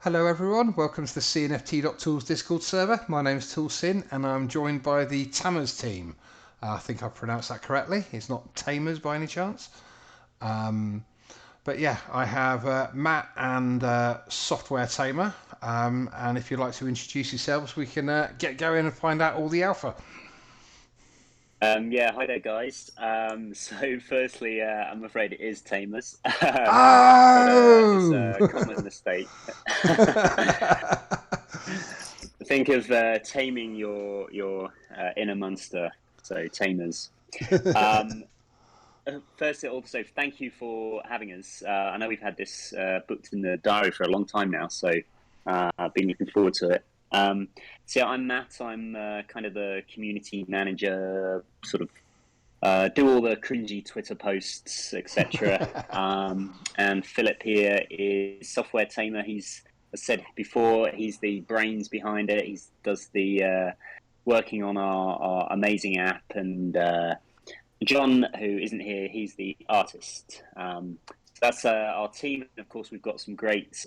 Hello everyone, welcome to the cnft.tools Discord server. My name is ToolSin and I'm joined by the Tamerz team. I think I pronounced that correctly. It's not Tamerz by any chance. But yeah, I have Matt and Software Tamer. And if you'd like to introduce yourselves, we can get going and find out all the alpha. Yeah, hi there, guys. So firstly, I'm afraid it is Tamer's, but it's Oh! a common mistake. Think of taming your inner monster. So Tamer's. Um, First, also thank you for having us. I know we've had this booked in the diary for a long time now, so I've been looking forward to it. So yeah, I'm Matt. I'm kind of the community manager, sort of do all the cringy Twitter posts, etc. And Philip here is software tamer. He's, as said before, he's the brains behind it. He does the working on our amazing app, and John, who isn't here, he's the artist. So that's our team. And of course, we've got some great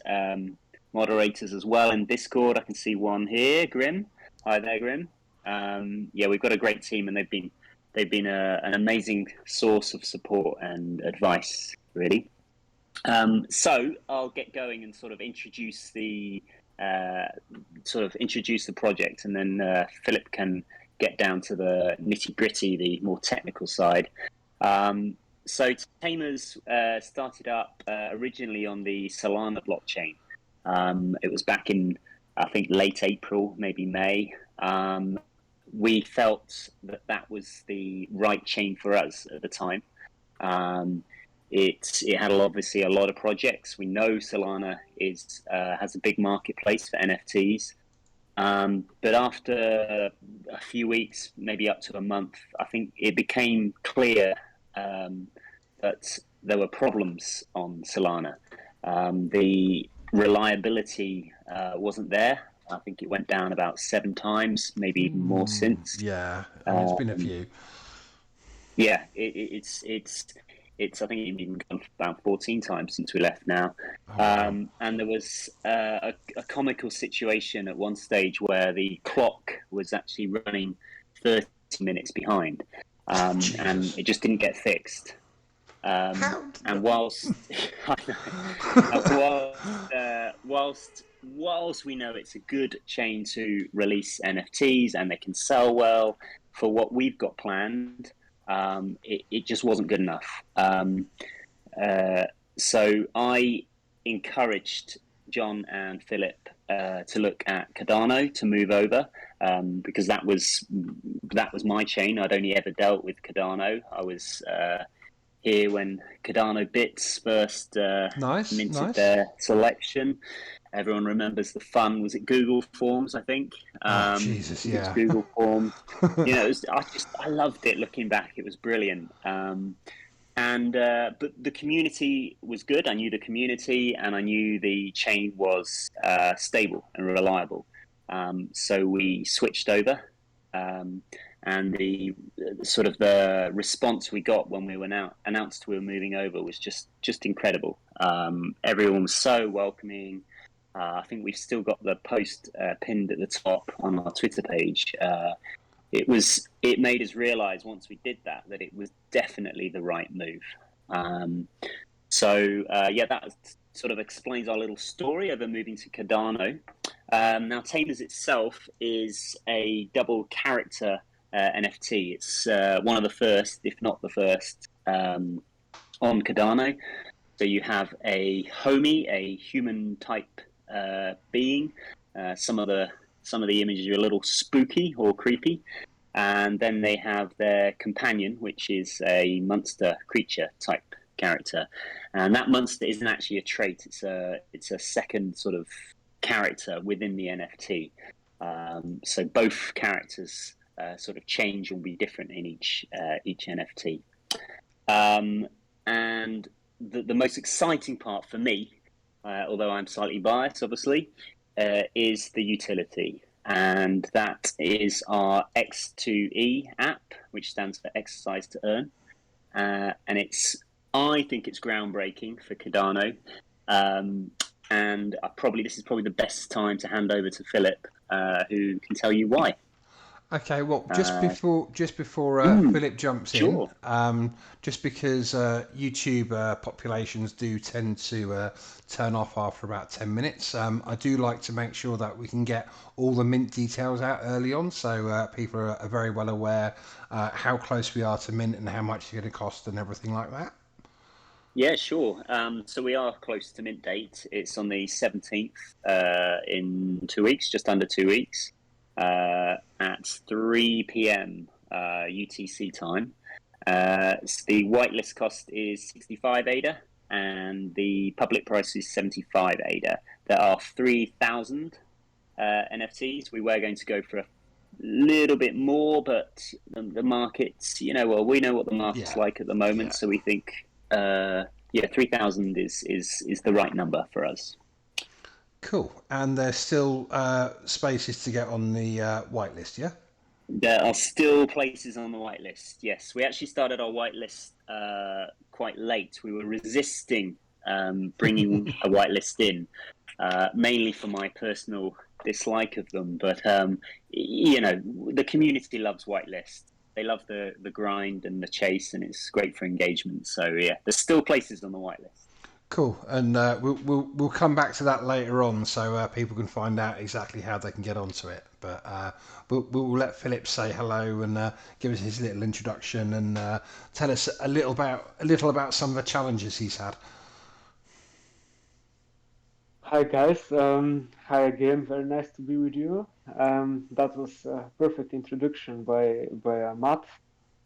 moderators as well in Discord. I can see one here, Grim. Hi there, Grim. Yeah, we've got a great team, and they've been an amazing source of support and advice, really. So I'll get going and sort of introduce the project, and then Philip can get down to the nitty gritty, the more technical side. So Tamers started up originally on the Solana blockchain. It was back in, I think, late April, maybe May. We felt that that was the right chain for us at the time. It had obviously a lot of projects. We know Solana has a big marketplace for NFTs. But after a few weeks, maybe up to a month, I think it became clear that there were problems on Solana. The reliability wasn't there. I think it went down about 7 times, maybe even more since. Yeah, it's been a Um, few. yeah, it's. I think it's even gone about 14 times since we left now. Oh wow. And there was a comical situation at one stage where the clock was actually running 30 minutes behind, and Jesus. it just didn't get fixed. How? And whilst I know, whilst we know it's a good chain to release NFTs and they can sell well for what we've got planned, it just wasn't good enough. Uh, so I encouraged John and Philip to look at Cardano to move over, because that was my chain. I'd only ever dealt with Cardano. I was here when Cardano Bits first Nice, minted nice. their selection. Everyone remembers the fun. Was it Google Forms? I think. Oh I Jesus, think it was yeah. Google Forms. I loved it. Looking back, it was brilliant. And but the community was good. I knew the community, and I knew the chain was stable and reliable. So we switched over, um, and the response we got when we were announced we were moving over was just incredible. Everyone was so welcoming. I think we've still got the post pinned at the top on our Twitter page. It made us realize once we did that it was definitely the right move. Um, yeah, that sort of explains our little story of moving to Cardano. Now, Tamers itself is a double character NFT. It's one of the first, if not the first, on Cardano. So you have a homie, a human type being. Some of the images are a little spooky or creepy, and then they have their companion, which is a monster creature type character, and that monster isn't actually a trait. It's a second sort of character within the NFT. So both characters sort of change and will be different in each NFT. And the most exciting part for me, although I'm slightly biased, obviously, is the utility. And that is our X2E app, which stands for Exercise to Earn. And I think it's groundbreaking for Cardano. and this is probably the best time to hand over to Philip, who can tell you why. Okay, well, Uh, just before mm, Philip jumps in, sure. just because YouTube populations do tend to turn off after about 10 minutes, I do like to make sure that we can get all the mint details out early on, so people are very well aware how close we are to mint and how much it's going to cost and everything like that. Yeah, sure. So we are close to mint date. It's on the 17th, in 2 weeks, just under 2 weeks, at 3 p.m. UTC time. The whitelist cost is 65 ADA and the public price is 75 ADA. There are 3,000 NFTs. We were going to go for a little bit more, but the market's, well, we know what the market's Yeah, like at the moment, yeah. so we think, yeah, 3,000 is the right number for us. Cool. And there's still spaces to get on the whitelist, yeah? There are still places on the whitelist. Yes, we actually started our whitelist quite late. We were resisting bringing a whitelist in, mainly for my personal dislike of them. But the community loves whitelist. They love the grind and the chase, and it's great for engagement. So yeah, there's still places on the whitelist. Cool, and we'll come back to that later on, so people can find out exactly how they can get onto it. But we'll let Philip say hello and give us his little introduction and tell us a little about some of the challenges he's had. Hi guys, hi again. Very nice to be with you. That was a perfect introduction by Matt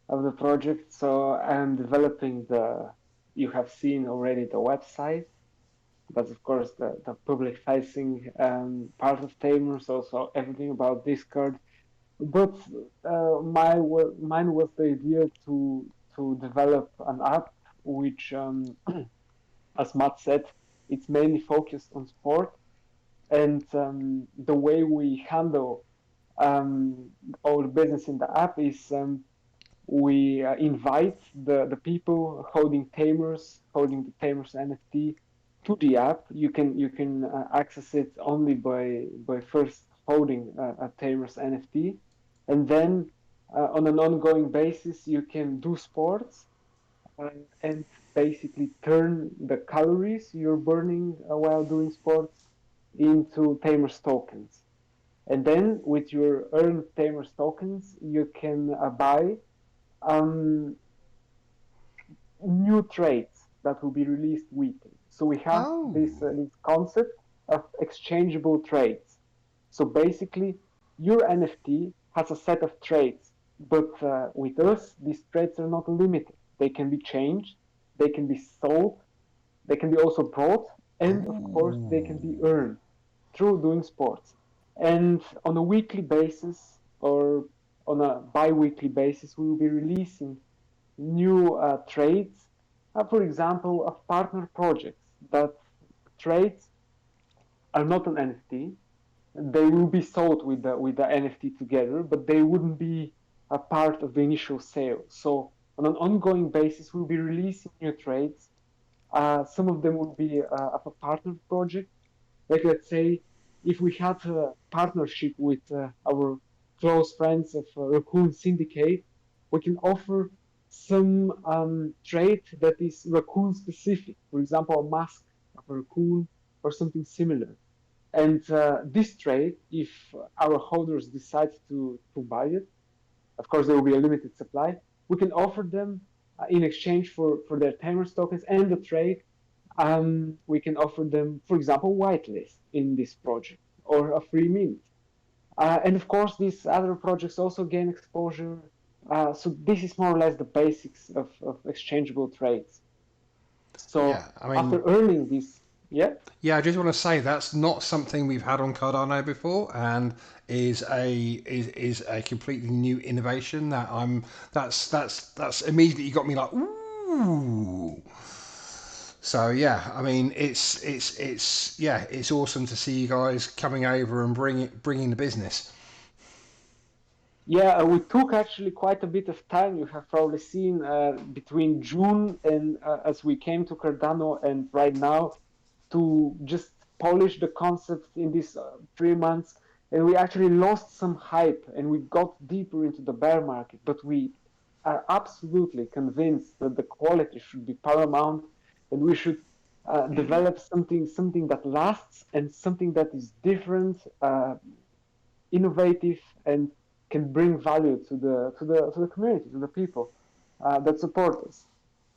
of the project. So I'm developing the. You have seen already the website. That's of course the public facing part of Tamerz. Also everything about Discord. But mine was the idea to develop an app which, as Matt said, it's mainly focused on sport and the way we handle our business in the app is we invite the people holding the Tamerz NFT to the app. You can access it only by first holding a Tamerz NFT, and then on an ongoing basis you can do sports and basically turn the calories you're burning while doing sports into Tamerz tokens. And then with your earned Tamerz tokens, you can buy um, new trades that will be released weekly. So we have this, Oh, this concept of exchangeable trades. So basically, your NFT has a set of trades, but with us, these trades are not limited. They can be changed, they can be sold, they can be also brought, and of course, they can be ooh. earned through doing sports. And on a weekly basis or on a bi weekly basis, we will be releasing new trades, for example, of partner projects. That trades are not an NFT. They will be sold with the NFT together, but they wouldn't be a part of the initial sale. So on an ongoing basis, we'll be releasing new trades. Some of them will be of a partner project. Like let's say, if we had a partnership with our close friends of Raccoon Syndicate, we can offer some trait that is raccoon specific. For example, a mask of a raccoon or something similar. And this trait, if our holders decide to buy it, of course there will be a limited supply. We can offer them in exchange for their Tamerz tokens and the trade. We can offer them, for example, whitelist in this project or a free mint. And of course, these other projects also gain exposure. So this is more or less the basics of exchangeable trades. Yeah, So I mean, after earning this, yeah, yeah, I just want to say that's not something we've had on Cardano before, and is a completely new innovation that that's immediately got me like ooh. So yeah, I mean it's yeah, it's awesome to see you guys coming over and bringing the business. yeah, we took actually quite a bit of time. You have probably seen between June and as we came to Cardano and right now to just polished the concept in these 3 months, and we actually lost some hype, and we got deeper into the bear market. But we are absolutely convinced that the quality should be paramount, and we should develop something that lasts and something that is different, innovative, and can bring value to the community, to the people that support us.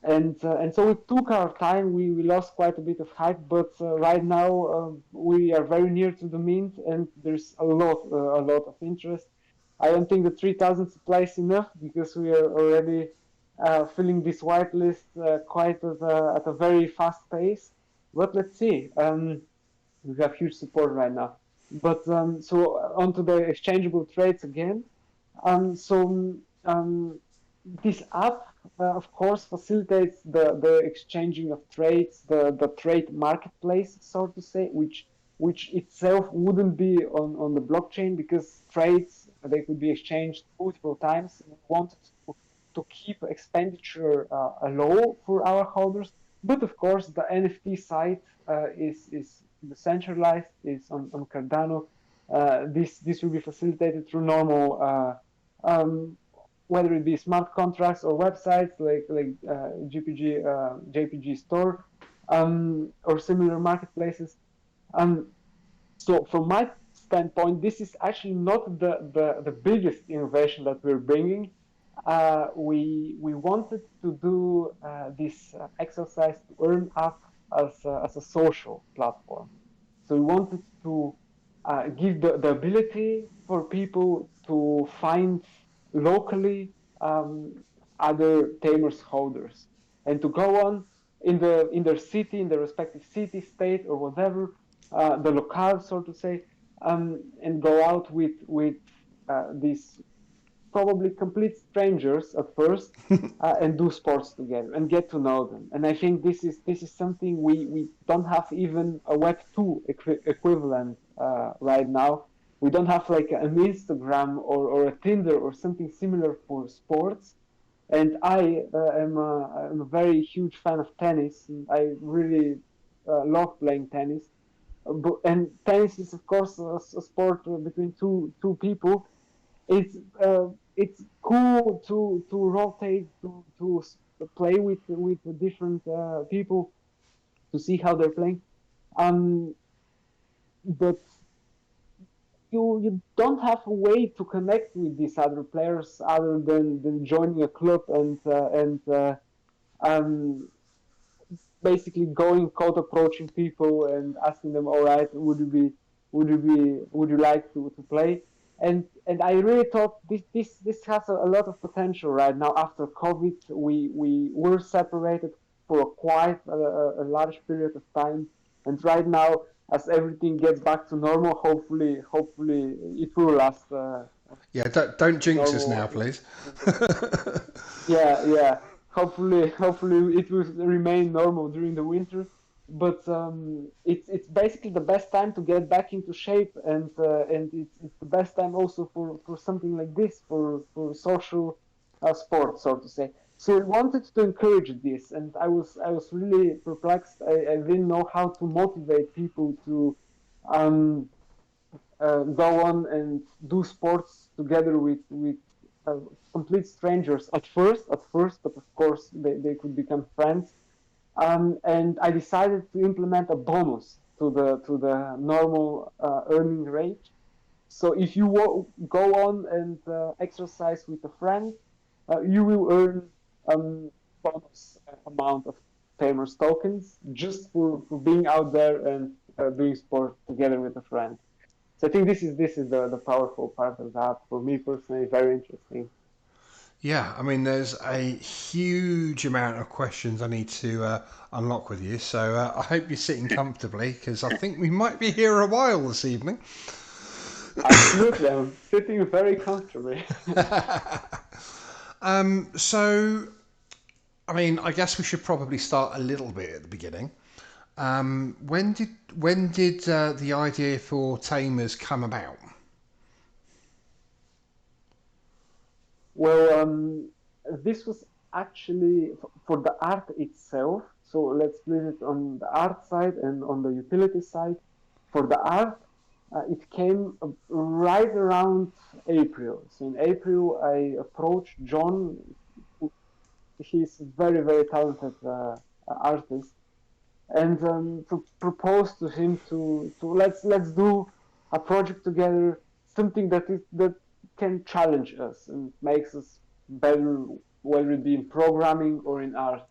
And so we took our time. We lost quite a bit of hype, but right now we are very near to the mint, and there's a lot of interest. I don't think the 3,000 supply is enough, because we are already filling this whitelist quite at a very fast pace. But let's see. We have huge support right now. But so onto the exchangeable trades again. So this app, of course, facilitates the exchanging of trades, the trade marketplace, so to say, which itself wouldn't be on the blockchain, because trades, they could be exchanged multiple times. We wanted to keep expenditure low for our holders, but of course the NFT site is decentralized, is on Cardano. This will be facilitated through normal whether it be smart contracts or websites like JPG Store, or similar marketplaces. So from my standpoint, this is actually not the biggest innovation that we're bringing. We wanted to do this exercise to earn up as a social platform. So we wanted to give the ability for people to find locally other Tamerz holders, and to go on in their city, in their respective city, state, or whatever, the locale, so to say, and go out with these probably complete strangers at first, and do sports together and get to know them. And I think this is something we don't have even a Web2 equivalent right now. We don't have like an Instagram or a Tinder or something similar for sports. And I am a very huge fan of tennis. And I really love playing tennis. And tennis is, of course, a sport between two people. It's cool to rotate, to play with different people, to see how they're playing. But you don't have a way to connect with these other players other than joining a club and basically going cold approaching people and asking them, all right, would you like to play? And I really thought this has a lot of potential right now. After COVID, we were separated for quite a large period of time, and right now, as everything gets back to normal, hopefully it will last. Yeah, don't jinx us now, Normal. please. Yeah. Hopefully it will remain normal during the winter. But it's basically the best time to get back into shape, and it's the best time also for something like this, for social sport, so to say. So we wanted to encourage this, and I was really perplexed. I didn't know how to motivate people to go on and do sports together with uh, complete strangers at first, but of course they could become friends. And I decided to implement a bonus to the normal earning rate. So if you go on and exercise with a friend, you will earn bonus amount of Tamer's tokens just for being out there and doing sport together with a friend. So I think this is the powerful part of that. For me personally, very interesting. Yeah, I mean, there's a huge amount of questions I need to unlock with you. So I hope you're sitting comfortably, because I think we might be here a while this evening. Absolutely, I'm sitting very comfortably. So, I mean, I guess we should probably start a little bit at the beginning. When did the idea for Tamers come about? Well, this was actually for the art itself. So let's split it on the art side and on the utility side. for the art, it came right around April. So in April, I approached John. He's a very, very talented artist, and to propose to him to let's do a project together, something that can challenge us and makes us better, whether it be in programming or in art.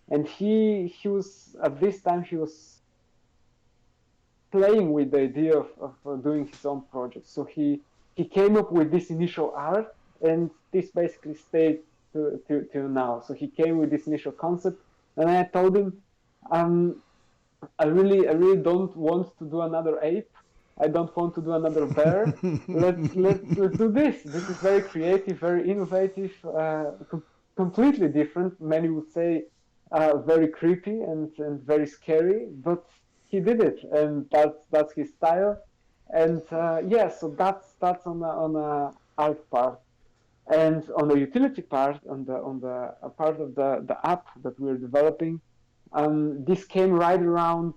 And he was at this time he was playing with the idea of doing his own project. So he came up with this initial art, and this basically stayed till now. So he came with this initial concept, and I told him, um, I really don't want to do another ape. I don't want to do another bear. Let's do this. This is very creative, very innovative, completely different. Many would say very creepy and very scary, but he did it, and that's his style. And yeah, so that's on the art part. And on the utility part, on the part of the app that we're developing, this came right around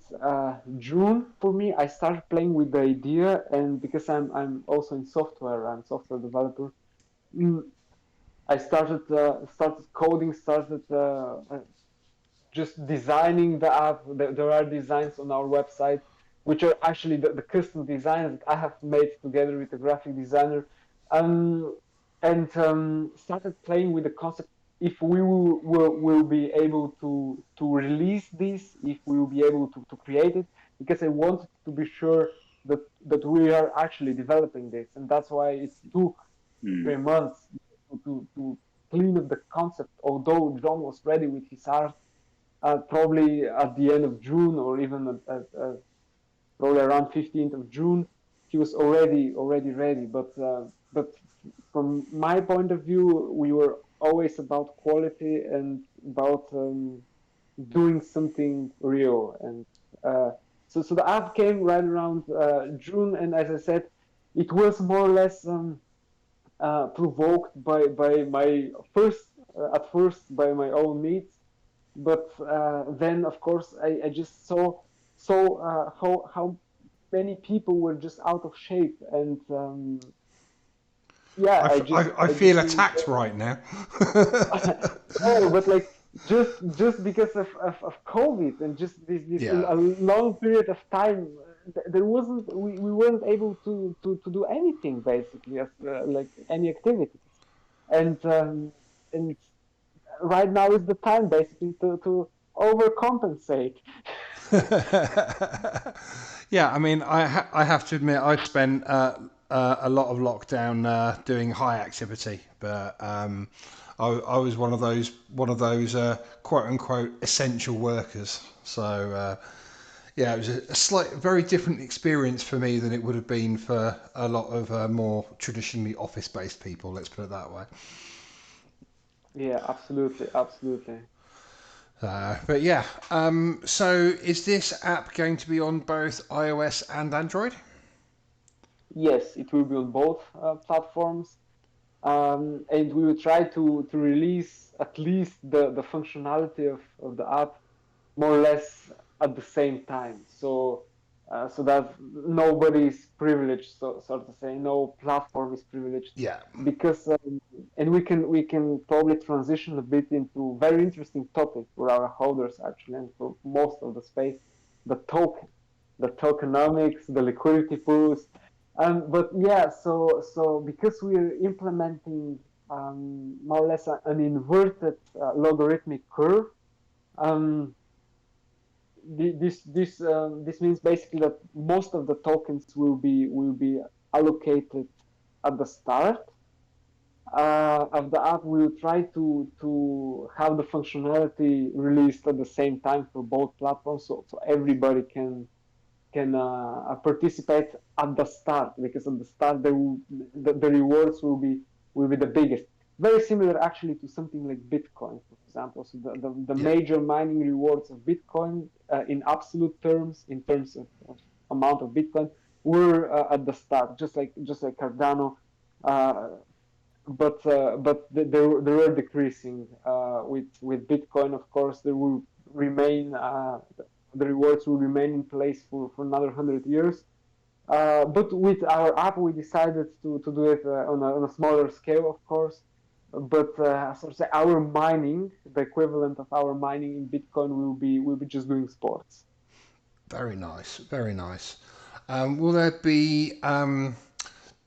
June for me. I started playing with the idea, and because I'm also in software, I'm a software developer. mm, I started coding, started just designing the app. There are designs on our website, which are actually the custom designs that I have made together with a graphic designer, um, and started playing with the concept. If we will be able to release this, if we will be able to create it, because I wanted to be sure that we are actually developing this, and that's why it took Mm. 3 months to clean up the concept. Although John was ready with his art, probably at the end of June, or even at probably around 15th of June, he was already ready. But from my point of view, we were always about quality and about doing something real. And so the app came right around June, and as I said, it was more or less provoked by my first at first by my own needs, but then of course I just saw how many people were just out of shape, and yeah, I I just feel really attacked right now. no, but like just because of COVID, and just this Yeah. a long period of time, there wasn't we weren't able to do anything basically, as like any activities, and right now is the time basically to overcompensate. Yeah, I mean, I have to admit, I'd spent a lot of lockdown doing high activity, but I was one of those quote unquote essential workers. So yeah, it was a slight, very different experience for me than it would have been for a lot of more traditionally office-based people. Let's put it that way. Yeah, absolutely, absolutely. But yeah, so is this app going to be on both iOS and Android? Yes, it will be on both platforms, and we will try to release at least the functionality of the app more or less at the same time. So that nobody is privileged, so to say, no platform is privileged, Yeah. because and we can probably transition a bit into very interesting topic for our holders actually, and for most of the space, the token, the tokenomics, the liquidity pools. But yeah, so because we're implementing more or less an inverted logarithmic curve. Um, this means basically that most of the tokens will be allocated at the start of the app. We will try to have the functionality released at the same time for both platforms, so everybody can participate at the start, because at the start the rewards will be the biggest. Very similar actually to something like Bitcoin, for example. So the Yeah. major mining rewards of Bitcoin, in absolute terms, in terms of amount of Bitcoin, were at the start, just like Cardano. Uh, but they were decreasing with Bitcoin. Of course, there will remain the rewards will remain in place for another 100 years. But with our app, we decided to do it on a smaller scale, of course. But so to say, our mining, the equivalent of our mining in Bitcoin, will be just doing sports. Very nice, very nice. Will there be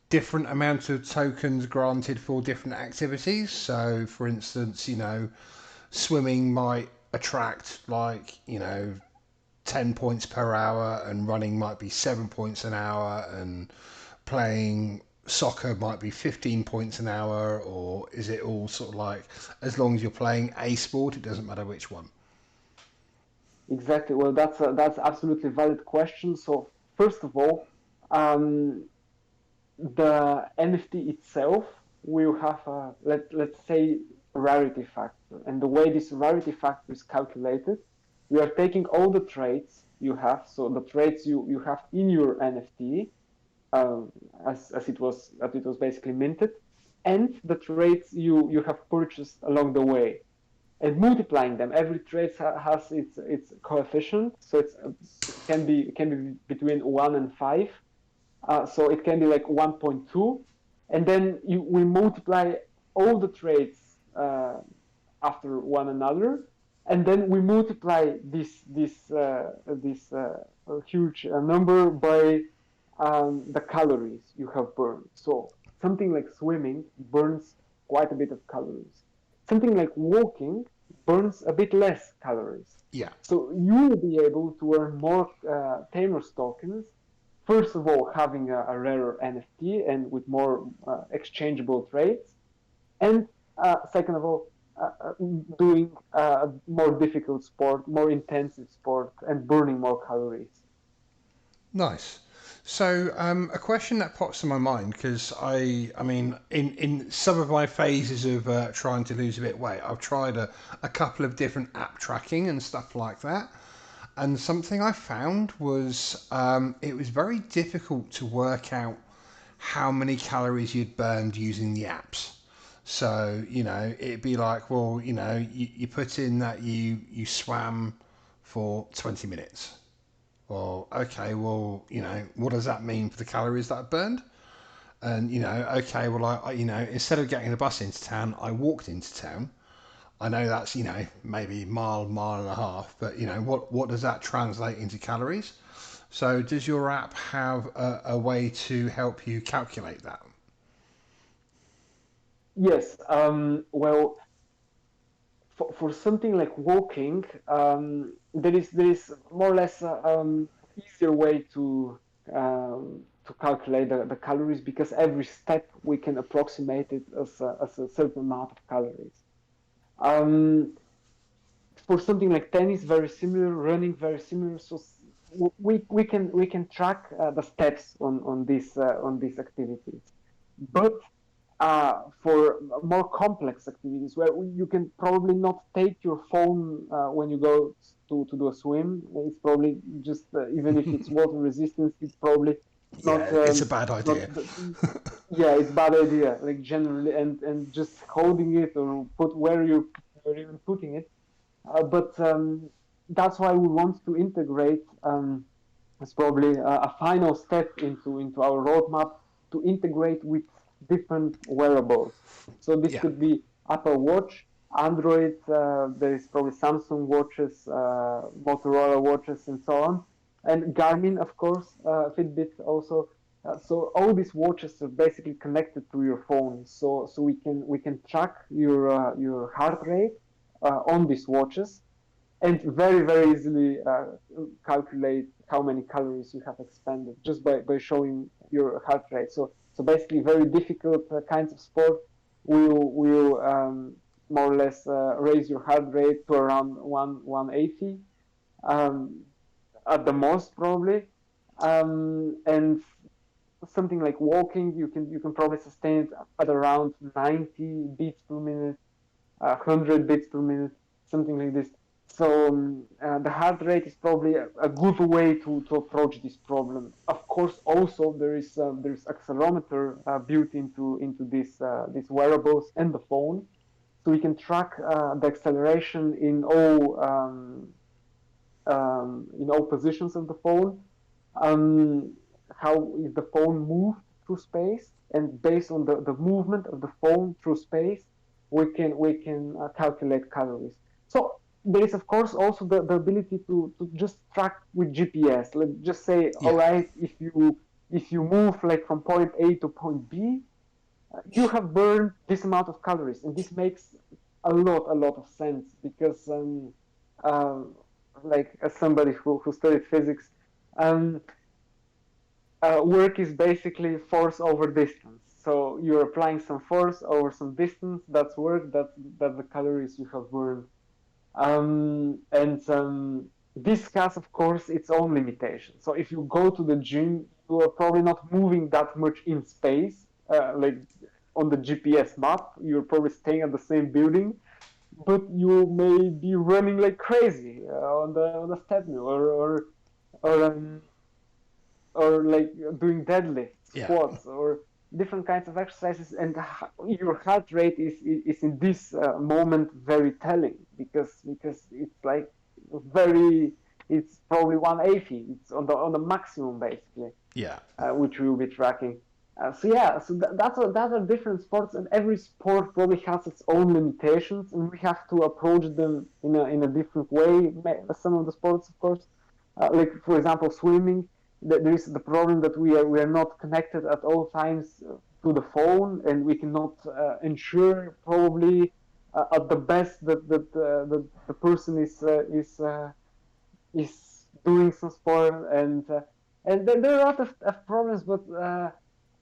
different amounts of tokens granted for different activities? So, for instance, swimming might attract like 10 points per hour, and running might be 7 points an hour, and playing soccer might be 15 points an hour, or is it all sort of like as long as you're playing a sport, it doesn't matter which one? Exactly. Well, that's absolutely valid question. So first of all, um, the NFT itself will have a let's say rarity factor, and the way this rarity factor is calculated, we are taking all the traits you have, so the traits you have in your NFT, um, as it was basically minted, and the traits you have purchased along the way, and multiplying them. Every trait has its coefficient, so it can be between 1 and 5. So it can be like 1.2, and then we multiply all the traits after one another, and then we multiply this huge number by the calories you have burned. So something like swimming burns quite a bit of calories. Something like walking burns a bit less calories. Yeah. So you will be able to earn more Tamer's tokens. First of all, having a rarer NFT and with more exchangeable traits, and second of all, doing more difficult sport, more intensive sport, and burning more calories. Nice. So, a question that pops in my mind, because I mean, in some of my phases of trying to lose a bit of weight, I've tried a couple of different app tracking and stuff like that. And something I found was it was very difficult to work out how many calories you'd burned using the apps. So, it'd be like, well, you put in that you swam for 20 minutes. Well, okay, well, what does that mean for the calories that I burned? And, okay, well, instead of getting the bus into town, I walked into town. I know that's, maybe mile and a half, but, what does that translate into calories? So does your app have a way to help you calculate that? Yes. Well, for something like walking, there is more or less easier way to calculate the calories, because every step we can approximate it as a certain amount of calories. Um, for something like tennis, very similar, running, very similar. So we can track the steps on these activities, but for more complex activities where you can probably not take your phone when you go to do a swim. It's probably just even if it's water resistance, it's probably not Yeah, it's a bad not idea. yeah, it's bad idea, like generally, and just holding it or put where you're even putting it. But that's why we want to integrate. It's probably a final step into our roadmap to integrate with different wearables. So this Yeah. could be Apple Watch, Android. There is probably Samsung watches, Motorola watches, and so on, and Garmin, of course, Fitbit also. So all these watches are basically connected to your phone. So we can track your heart rate on these watches, and very very easily calculate how many calories you have expended just by showing your heart rate. So basically, very difficult kinds of sport will more or less raise your heart rate to around 180 um, at the most probably, and something like walking, you can probably sustain it at around 90 beats per minute, 100 beats per minute, something like this. So the heart rate is probably a good way to approach this problem. Of course, also there is accelerometer built into these wearables and the phone, so we can track the acceleration in all in all positions of the phone, um, how is the phone moved through space, and based on the movement of the phone through space, we can calculate calories. So there is of course also the ability to just track with GPS. Let's just say, all Yeah. right, if you move like from point A to point B, you have burned this amount of calories, and this makes a lot of sense because um, like as somebody who studied physics, um, work is basically force over distance. So you're applying some force over some distance. That's work. That's the calories you have burned. And this has, of course, its own limitations. So if you go to the gym, you are probably not moving that much in space. Like on the GPS map, you're probably staying at the same building, but you may be running like crazy on the treadmill, or or like doing deadlifts, Yeah. squats, or different kinds of exercises, and your heart rate is in this moment very telling because it's like very it's probably 180. It's on the maximum basically, Yeah. which we will be tracking. So different sports, and every sport probably has its own limitations, and we have to approach them in a different way. Some of the sports, of course, like for example, swimming, there is the problem that we are not connected at all times to the phone, and we cannot ensure probably at the best that the person is doing some sport, and there are a lot of problems, but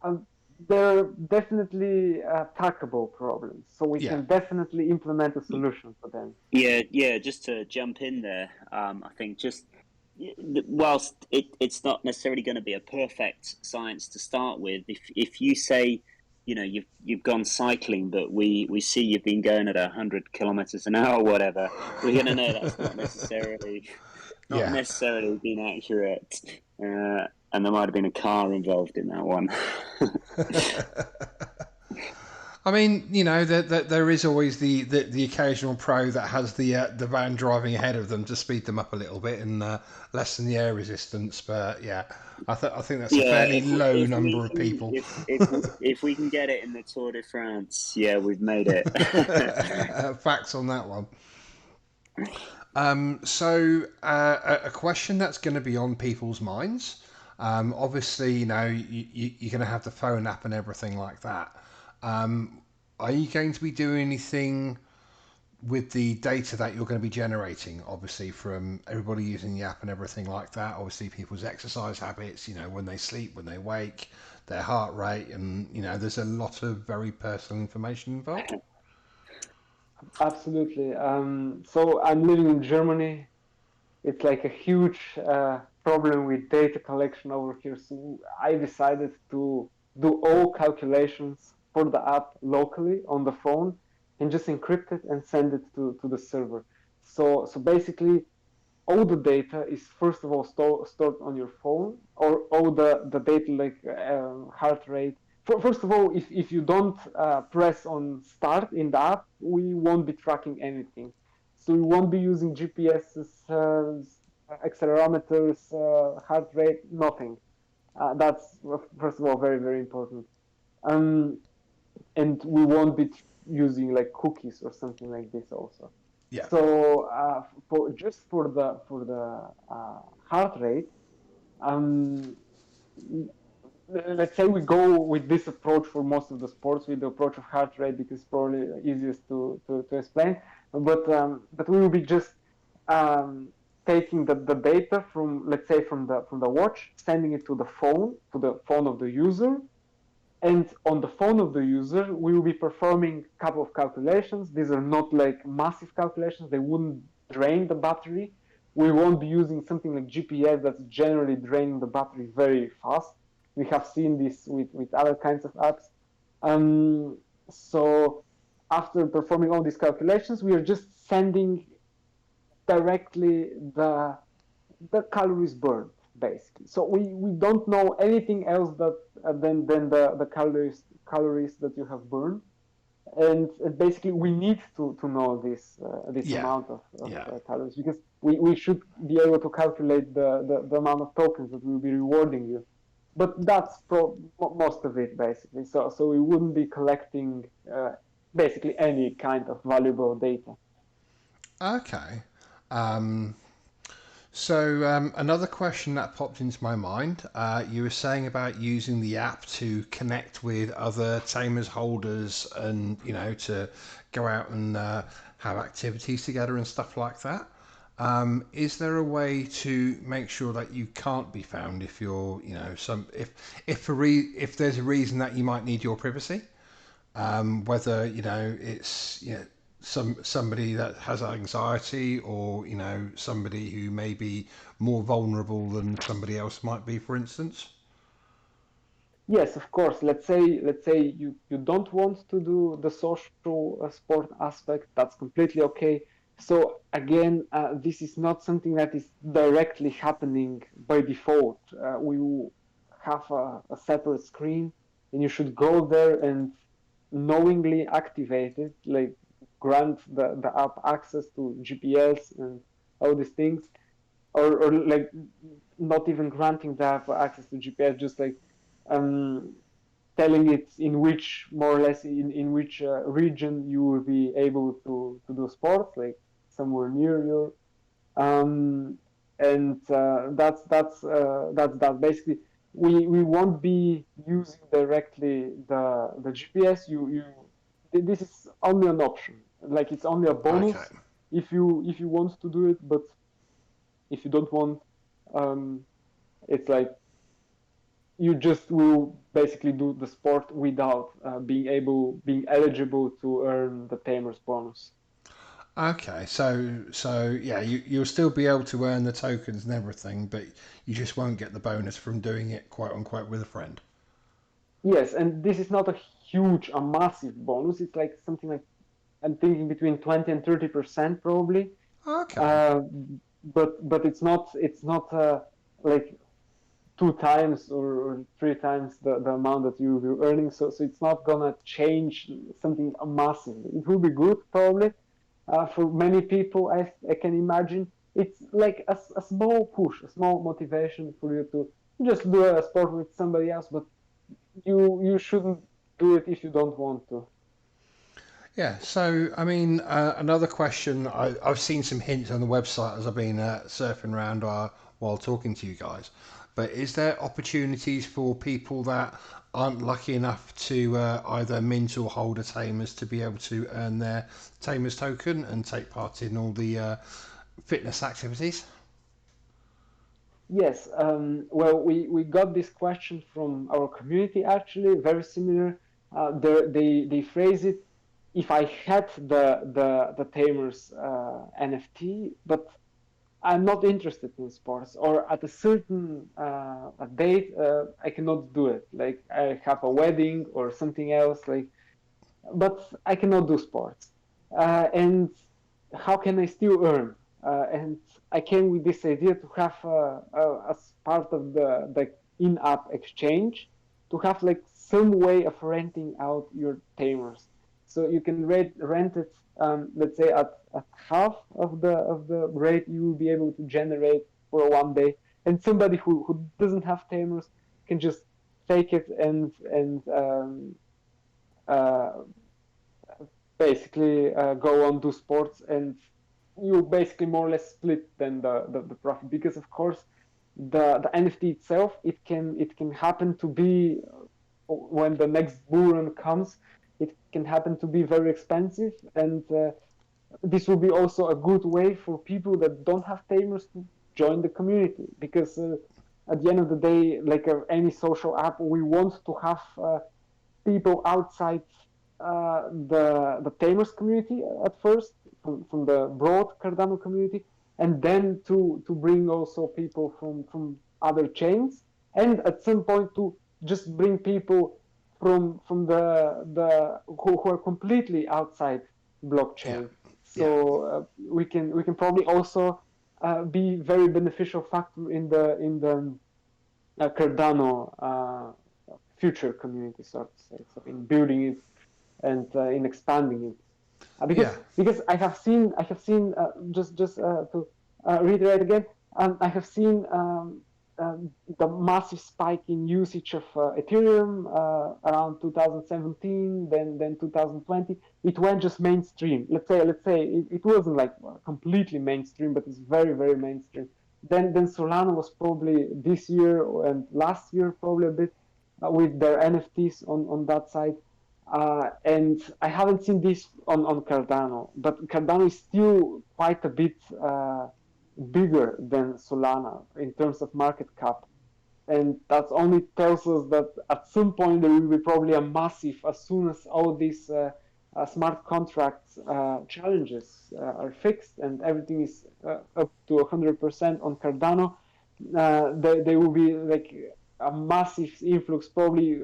um, they're definitely tackleable problems, so we Yeah. can definitely implement a solution for them. Yeah. Just to jump in there, I think whilst it's not necessarily going to be a perfect science to start with, if you say, you've gone cycling, but we see you've been going at 100 kilometers an hour, whatever, we're going to know that's not Yeah. necessarily been accurate, and there might have been a car involved in that one. I mean, there is always the occasional pro that has the van driving ahead of them to speed them up a little bit and lessen the air resistance. But yeah, I think that's a Yeah, fairly low if we number of can people. if we can get it in the Tour de France, yeah, we've made it. Facts on that one. So a question that's going to be on people's minds. Obviously, you're going to have the phone app and everything like that. Um, are you going to be doing anything with the data that you're going to be generating? Obviously, from everybody using the app and everything like that. Obviously, people's exercise habits. When they sleep, when they wake, their heart rate, and there's a lot of very personal information involved. Absolutely. So I'm living in Germany. It's like a huge problem with data collection over here. So I decided to do all calculations for the app locally on the phone and just encrypt it and send it to the server. So basically, all the data is first of all stored on your phone, or all the data like heart rate. First of all, if you don't press on start in the app, we won't be tracking anything. So we won't be using GPSs, accelerometers, heart rate, nothing. That's first of all very very important. Um, and we won't be using like cookies or something like this also. Yeah. So for the heart rate, um, let's say we go with this approach for most of the sports, with the approach of heart rate, because it's probably easiest to explain. But we will be just um, taking the data from, let's say, from the watch, sending it to the phone of the user, and on the phone of the user, we will be performing a couple of calculations. These are not like massive calculations. They wouldn't drain the battery. We won't be using something like GPS that's generally draining the battery very fast. We have seen this with other kinds of apps. Um, so after performing all these calculations, we are just sending directly the calories burned basically. So we don't know anything else that than the calories that you have burned, and basically we need to know this Yeah. amount of Yeah. calories, because we should be able to calculate the amount of tokens that we'll be rewarding you. But that's most of it basically. So we wouldn't be collecting basically any kind of valuable data. Okay. Um, so another question that popped into my mind, you were saying about using the app to connect with other Tamers holders and, to go out and have activities together and stuff like that. Is there a way to make sure that you can't be found if you're, if there's a reason that you might need your privacy? Whether it's somebody that has anxiety, or somebody who may be more vulnerable than somebody else might be, for instance. Yes, of course. Let's say you don't want to do the social sport aspect. That's completely okay. So again, this is not something that is directly happening by default. We will have a separate screen, and you should go there and knowingly activate it, like grant the app access to GPS and all these things, or like not even granting the app access to GPS, just like um, telling it in which, more or less, in which region you will be able to do sports, like somewhere near you. Um, and that's that. Basically, we won't be using directly the GPS. This is only an option. Like it's only a Okay. bonus if you want to do it, but if you don't want, um, it's like you just will basically do the sport without being eligible to earn the Tamer's bonus. Okay, so yeah, you'll still be able to earn the tokens and everything, but you just won't get the bonus from doing it, quote unquote, with a friend. Yes, and this is not a massive bonus. It's like something like, I'm thinking between 20 and 30% probably. Okay. Uh, but it's not like two times or three times the amount that you're earning. So it's not gonna change something massively. It will be good probably for many people. I can imagine it's like a small push, a small motivation for you to just do a sport with somebody else. But you shouldn't do it if you don't want to. Yeah, so I mean, another question. I've seen some hints on the website as I've been surfing around while talking to you guys. But is there opportunities for people that aren't lucky enough to either mint or hold a Tamers to be able to earn their Tamers token and take part in all the fitness activities? Yes, well, we got this question from our community actually, very similar. They phrase it, if I had the Tamers NFT, but I'm not interested in sports, or at a certain a date, I cannot do it. Like I have a wedding or something else, like, but I cannot do sports. And how can I still earn? And I came with this idea to have, as part of the in-app exchange, to have like some way of renting out your tamers. So you can rent it, let's say at half of the rate you will be able to generate for one day, and somebody who doesn't have tamers can just take it and uh, basically go on do sports, and you basically more or less split then the profit, because of course the NFT itself, it can happen to be, when the next bull run comes, it can happen to be very expensive, and this will be also a good way for people that don't have tamers to join the community, because at the end of the day, like any social app, we want to have people outside the Tamers community at first, from the broad Cardano community, and then to bring also people from other chains, and at some point to just bring people from the who are completely outside Yeah, blockchain. So yeah, we can probably also be very beneficial factor in the Cardano future community, so to say, so in building it and in expanding it. yeah. Because I have seen, just to reiterate again. I have seen the massive spike in usage of Ethereum around 2017, then 2020. It went just mainstream. Let's say it wasn't like completely mainstream, but it's very very mainstream. Then Solana was probably this year and last year probably a bit with their NFTs on that side. And I haven't seen this on Cardano, but Cardano is still quite a bit bigger than Solana in terms of market cap. And that only tells us that at some point there will be probably a massive, as soon as all these smart contracts challenges are fixed and everything is up to 100% on Cardano, there will be like a massive influx, probably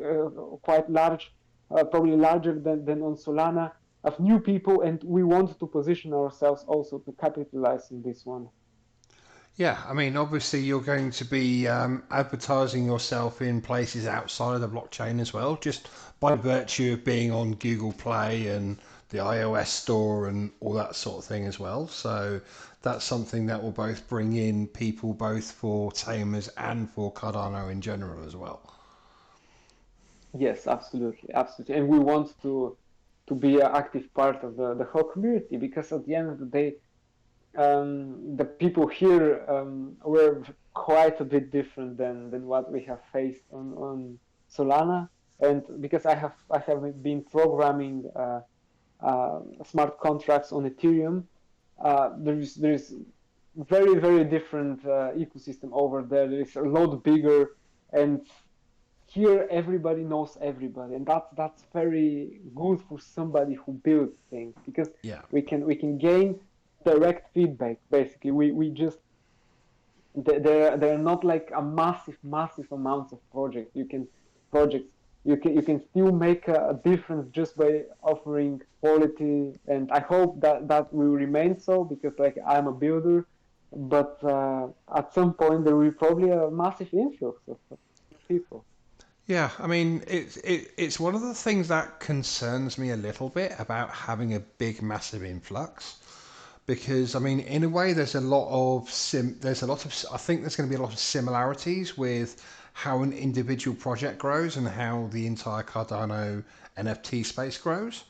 quite large, probably larger than on Solana, of new people, and we want to position ourselves also to capitalize on this one. Yeah, I mean, obviously, you're going to be advertising yourself in places outside of the blockchain as well, just by virtue of being on Google Play and the iOS store and all that sort of thing as well. So that's something that will both bring in people both for Tamers and for Cardano in general as well. Yes, absolutely, absolutely, and we want to be an active part of the whole community, because at the end of the day, the people here were quite a bit different than what we have faced on Solana, and because I have been programming smart contracts on Ethereum, there is very very different ecosystem over there. There is a lot bigger, and here everybody knows everybody, and that's very good for somebody who builds things, because Yeah. we can gain direct feedback. Basically, we just they're not like a massive amounts of projects. You can still make a difference just by offering quality, and I hope that will remain so, because like I'm a builder, but at some point there will probably a massive influx of people. Yeah, I mean, it's one of the things that concerns me a little bit about having a big, massive influx. Because I mean, in a way, there's a lot of I think there's going to be a lot of similarities with how an individual project grows and how the entire Cardano NFT space grows.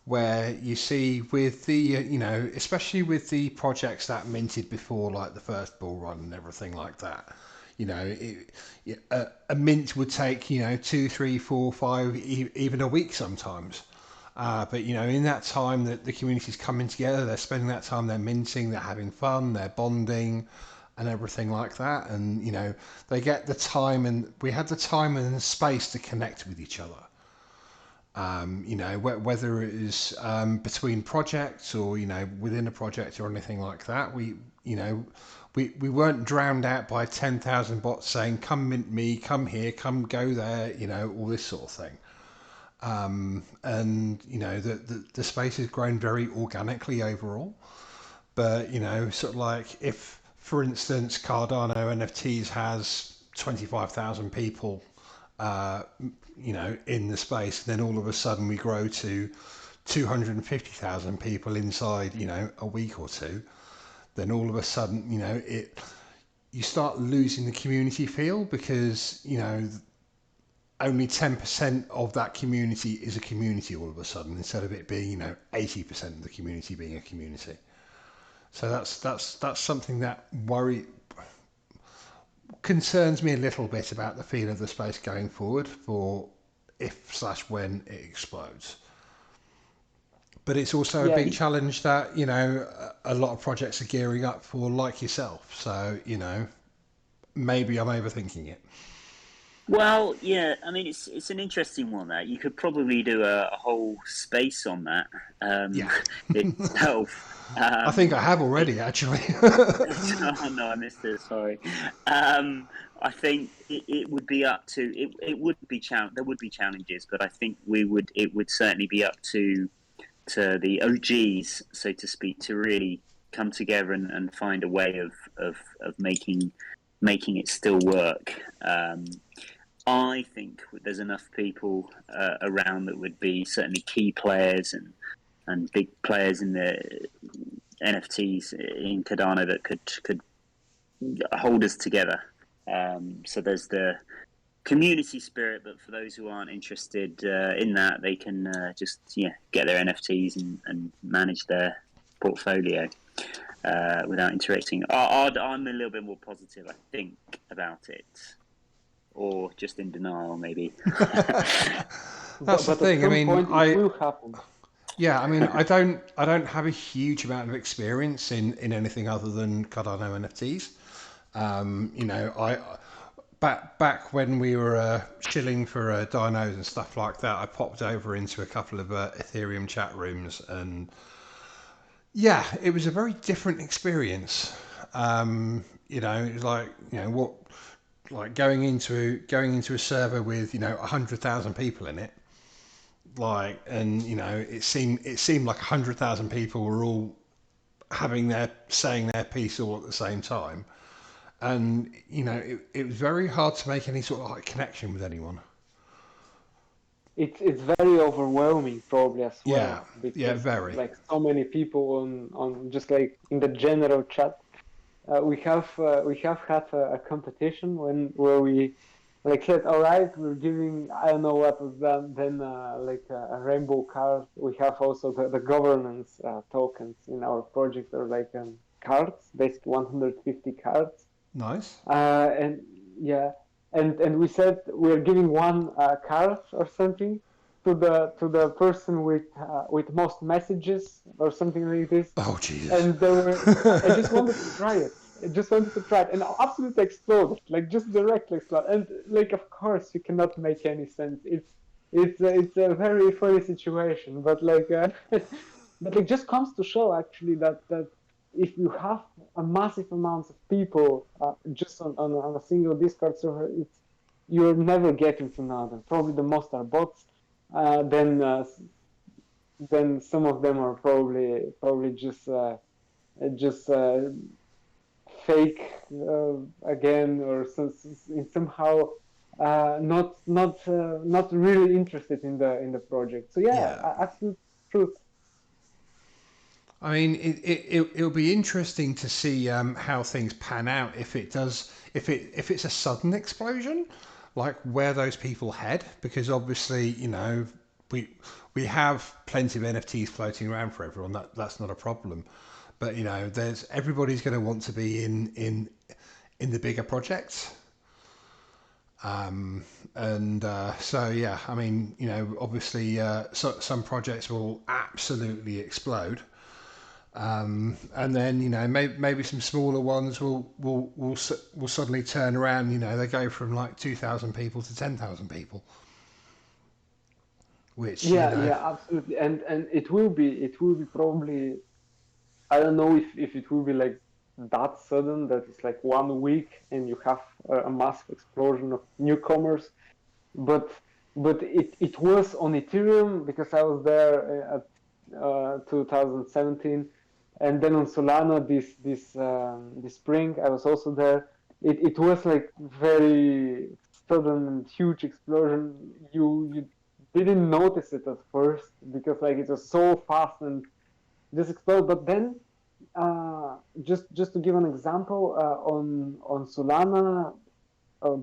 Where you see with the especially with the projects that minted before, like the first bull run and everything like that. A mint would take 2, 3, 4, 5, even a week sometimes. But in that time that the community's coming together, they're spending that time, they're minting, they're having fun, they're bonding, and everything like that. And they get the time, and we had the time and the space to connect with each other. Whether it is between projects or within a project or anything like that, we weren't drowned out by 10,000 bots saying come mint me, come here, come go there, all this sort of thing. And the space has grown very organically overall. But sort of like, if for instance Cardano NFTs has 25,000 people in the space, then all of a sudden we grow to 250,000 people inside a week or two, then all of a sudden you start losing the community feel, because only 10% of that community is a community all of a sudden, instead of it being 80% of the community being a community. So that's something that concerns me a little bit about the feel of the space going forward, for if/when it explodes. But it's also a Yeah, big challenge that a lot of projects are gearing up for, like yourself. So maybe I'm overthinking it. Well, yeah, I mean, it's an interesting one. That you could probably do a whole space on that Yeah. itself. I think I Um, have it, already, actually. oh no, I missed it. Sorry. I think it would be up to it. It would be there would be challenges, but I think it would certainly be up to the OGs, so to speak, to really come together and find a way of making it still work. I think there's enough people around that would be certainly key players and big players in the NFTs in Cardano that could hold us together. So there's the community spirit, but for those who aren't interested in that, they can just get their NFTs and manage their portfolio without interacting. I'm a little bit more positive, I think, about it, or just in denial, maybe. That's the thing. At some point it will happen. Yeah, I mean, I don't have a huge amount of experience in anything other than Cardano NFTs. I back when we were shilling for dinos and stuff like that, I popped over into a couple of Ethereum chat rooms, and yeah, it was a very different experience. It was like going into a server with 100,000 people in it, and it seemed like 100,000 people were all saying their piece all at the same time. And it was very hard to make any sort of like connection with anyone. It's very overwhelming probably as Yeah, well, yeah, because very. like so many people on just like in the general chat. We have had a competition where we like said, all right, we're giving, I don't know what was that then, like a rainbow card. We have also the governance tokens in our project, or like cards, basically 150 cards. Nice. And yeah, and we said we're giving one card or something to the person with most messages or something like this. Oh Jesus. And I just wanted to try it. I just wanted to try it, and absolutely exploded, like just directly exploded. And like, of course, you cannot make any sense. It's a very funny situation, but like, but it just comes to show actually that if you have a massive amount of people just on a single Discord server, you're never getting to know them. Probably the most are bots. Then some of them are probably just fake again, or somehow not really interested in the project. So yeah, absolute truth. I mean, it'll be interesting to see how things pan out if it's a sudden explosion, like where those people head, because obviously we have plenty of NFTs floating around for everyone. That's not a problem, but there's everybody's going to want to be in the bigger projects. So yeah, I mean, obviously, some projects will absolutely explode. And then maybe some smaller ones will suddenly turn around. They go from like 2,000 people to 10,000 people, which yeah, absolutely. And it will be probably, I don't know if it will be like that sudden that it's like 1 week and you have a massive explosion of newcomers, but it was on Ethereum because I was there at 2017. And then on Solana this spring I was also there. It was like very sudden and huge explosion. You didn't notice it at first because like it was so fast and just exploded. But then just to give an example, on Solana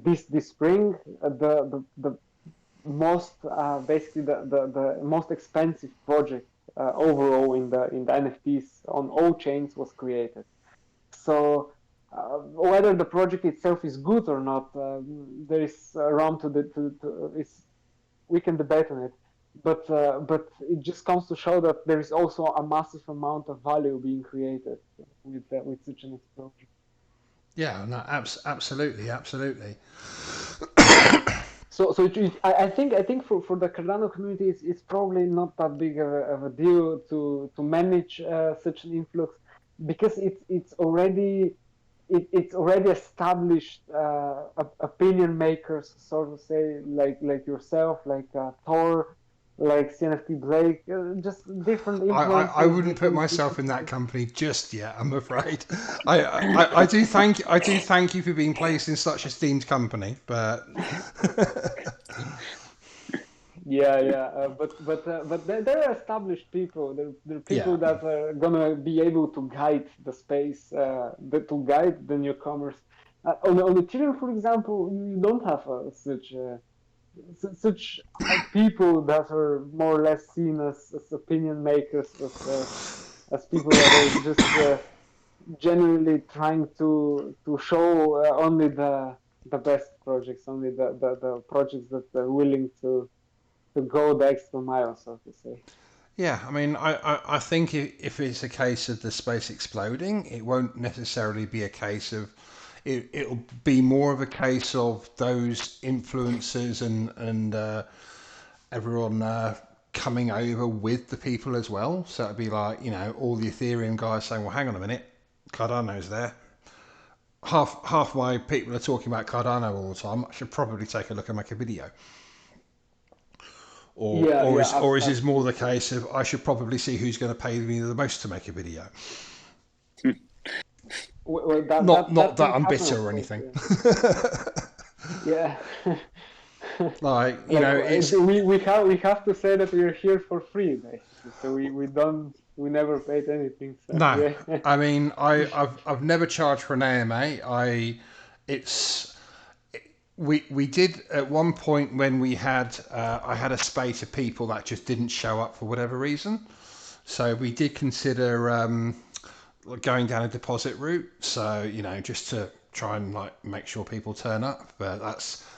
this spring, the most basically the most expensive project overall in the NFTs on all chains was created. So whether the project itself is good or not, there is room we can debate on it. But it just comes to show that there is also a massive amount of value being created with such an explosion. Yeah, no, absolutely. So I think for the Cardano community, it's probably not that big of a deal to manage such an influx, because it's already established opinion makers, sort of say, like yourself, like Thor, like CNFT Blake, just different influences. I wouldn't put myself in that company just yet, I'm afraid. I do thank you for being placed in such esteemed company, but but there are established people. There are people Yeah, that are gonna be able to guide the space, to guide the newcomers. On Ethereum, for example, you don't have such people that are more or less seen as opinion makers, as people that are just genuinely trying to show only the best projects, only the projects that are willing to go the extra mile, so to say. yeah. I mean, I think if it's a case of the space exploding, it won't necessarily be a case of it'll be more of a case of those influencers and everyone coming over with the people as well. So it'd be like, all the Ethereum guys saying, "Well, hang on a minute, Cardano's there. Half my people are talking about Cardano all the time. I should probably take a look and make a video." Or Yeah, or yeah, is or is this more the absolutely. case of I should probably see who's going to pay me the most to make a video? Well, Not that that can I'm happen, bitter of or course. anything. Yeah, yeah. Like, Like it's we have to say that we're here for free, basically. So we never paid anything. So no. yeah, I mean, I've never charged for an AMA. It's we did at one point when we had I had a spate of people that just didn't show up for whatever reason. So we did consider going down a deposit route. So just to try and like make sure people turn up. But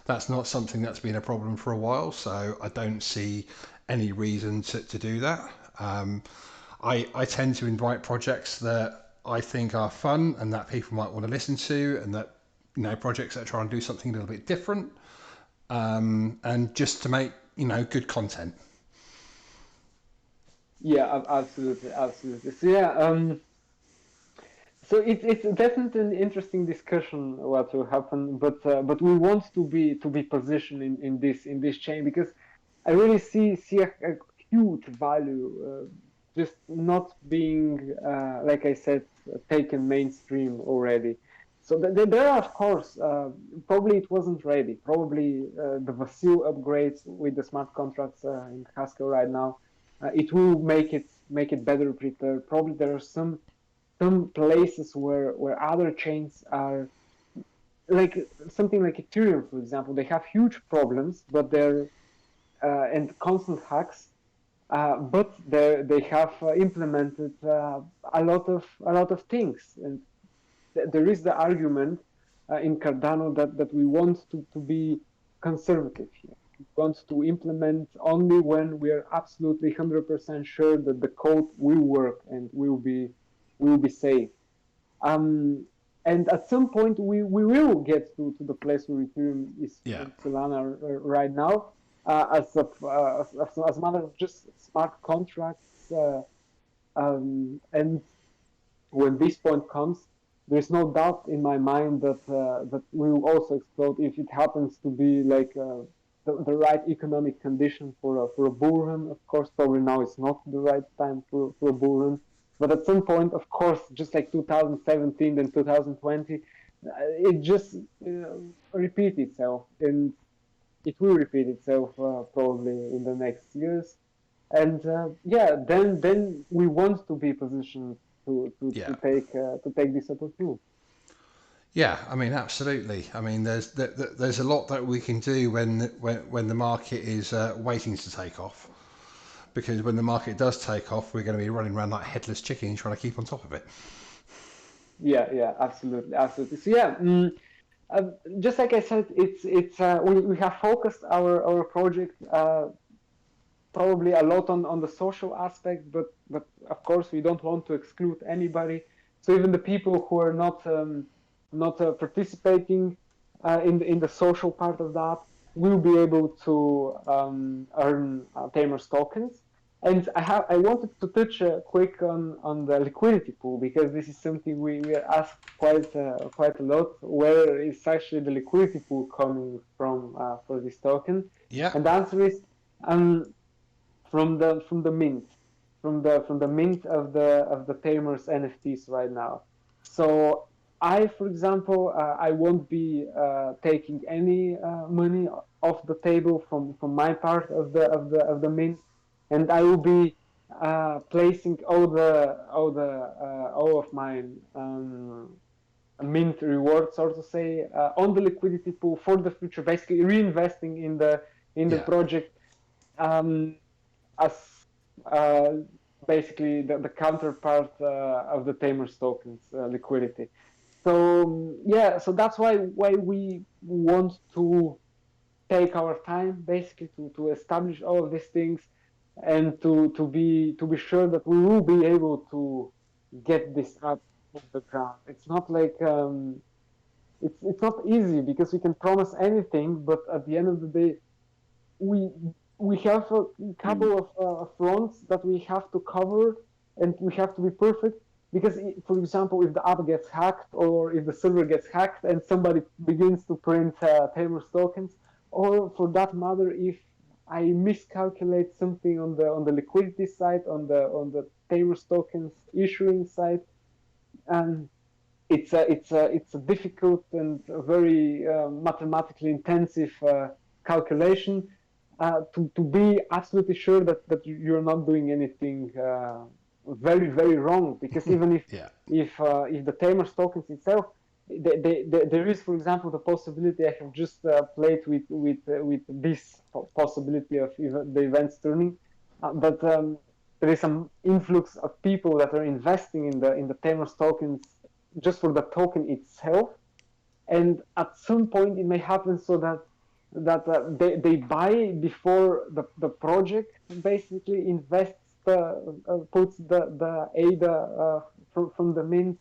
that's not something that's been a problem for a while. So I don't see any reason to do that. Um, I tend to invite projects that I think are fun and that people might want to listen to, and that projects that try and do something a little bit different, and just to make good content. yeah, absolutely, absolutely. So yeah, so it's definitely an interesting discussion what will happen, but we want to be positioned in this chain, because I really see a huge value, just not being like I said, taken mainstream already. So there are, of course, probably it wasn't ready. Probably the Vasil upgrades with the smart contracts in Haskell right now, it will make it better prepared. Probably there are some places where other chains are, like something like Ethereum, for example. They have huge problems, but they're and constant hacks, but they have implemented a lot of things, and there is the argument in Cardano that we want to be conservative here. We want to implement only when we are absolutely 100% sure that the code will work and will be safe. Um, and at some point, we will get to the place where Ethereum is Yeah. and Solana right now, as a matter of just smart contracts. And when this point comes, there's no doubt in my mind that we will also explode if it happens to be like the right economic condition for a bull run. Of course, probably now it's not the right time for a bull run, but at some point, of course, just like 2017 and 2020, it just repeat itself, and it will repeat itself probably in the next years. And yeah, then we want to be positioned to to, Yeah. to take uh, to take this opportunity. Yeah, I mean, absolutely. I mean, there's a lot that we can do when the market is waiting to take off. Because when the market does take off, we're going to be running around like headless chickens trying to keep on top of it. Yeah, absolutely, absolutely. So yeah, uh, just like I said, we have focused our project probably a lot on the social aspect, but of course we don't want to exclude anybody. So even the people who are not participating in the social part of that will be able to earn Tamerz tokens. And I wanted to touch quick on the liquidity pool, because this is something we are asked quite a lot. Where is actually the liquidity pool coming from for this token? Yeah. And the answer is um, from the mint, from the mint of the Tamer's NFTs right now. So For example, I won't be taking any money off the table from my part of the mint, and I will be placing all of my mint rewards, so to say, on the liquidity pool for the future, basically reinvesting in the Yeah. project as uh, basically the counterpart of the Tamerz tokens liquidity. So yeah, so that's why we want to take our time basically to establish all of these things and to be sure that we will be able to get this up off the ground. It's not like it's not easy because we can promise anything, but at the end of the day, we we have a Mm. couple of fronts that we have to cover, and we have to be perfect. Because, for example, if the app gets hacked or if the server gets hacked and somebody begins to print Tamer's tokens, or for that matter, if I miscalculate something on the liquidity side, on the Tamer's tokens issuing side, and it's a difficult and a very mathematically intensive calculation to be absolutely sure that you're not doing anything very wrong. Because even if Yeah. if the Tamer's tokens itself, there is, for example, the possibility. I have just played with this possibility of the events turning, but there is some influx of people that are investing in the Tamer's tokens just for the token itself. And at some point it may happen so that they buy before the project basically invests puts the ADA from the mint,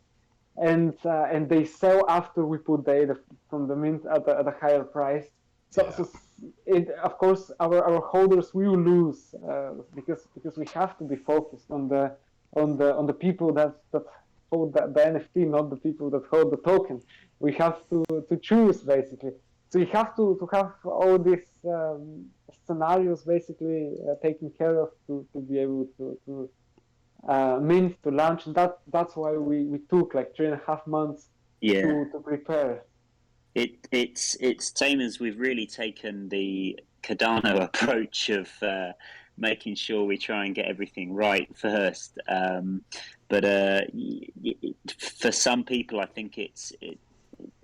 and they sell after we put the ADA from the mint at a higher price. So, Yeah. so of course our holders will lose because we have to be focused on the people that hold the NFT, not the people that hold the token. We have to choose basically. So you have to have all these scenarios basically taken care of to be able to mint to launch. That's why we took like 3.5 months Yeah. to prepare. It's same as we've really taken the Cardano approach of making sure we try and get everything right first. But for some people, I think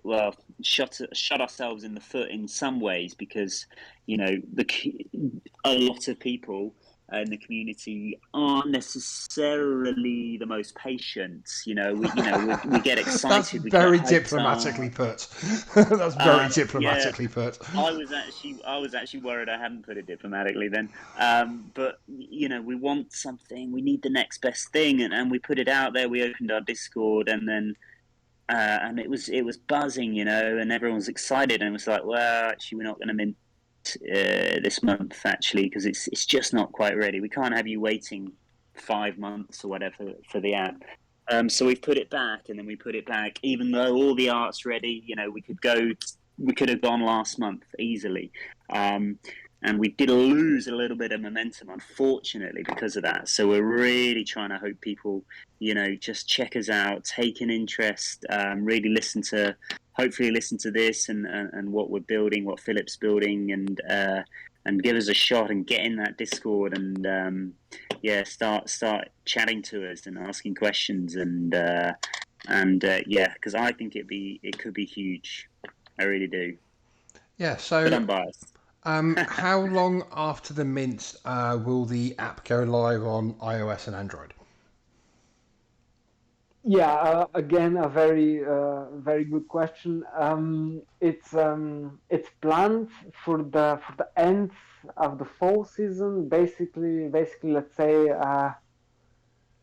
well, shot ourselves in the foot in some ways, because a lot of people in the community aren't necessarily the most patient. We get That's excited, we get very hyped diplomatically up. put. That's very Yeah, diplomatically put. I was actually worried I hadn't put it diplomatically then. But we want something. We need the next best thing, and we put it out there. We opened our Discord, and then and it was buzzing, and everyone was excited, and it was like, well, actually, we're not going to mint this month actually, because it's just not quite ready. We can't have you waiting 5 months or whatever for the app. So we've put it back, and then we put it back, even though all the art's ready. We could have gone last month easily. And we did lose a little bit of momentum, unfortunately, because of that. So we're really trying to hope people, just check us out, take an interest, really hopefully listen to this and what we're building, what Philip's building, and give us a shot and get in that Discord and start chatting to us and asking questions and because I think it could be huge. I really do, Yeah. but So, I'm biased. how long after the mint will the app go live on iOS and Android? Yeah, again, a very good question. It's planned for the end of the fall season. Basically, let's say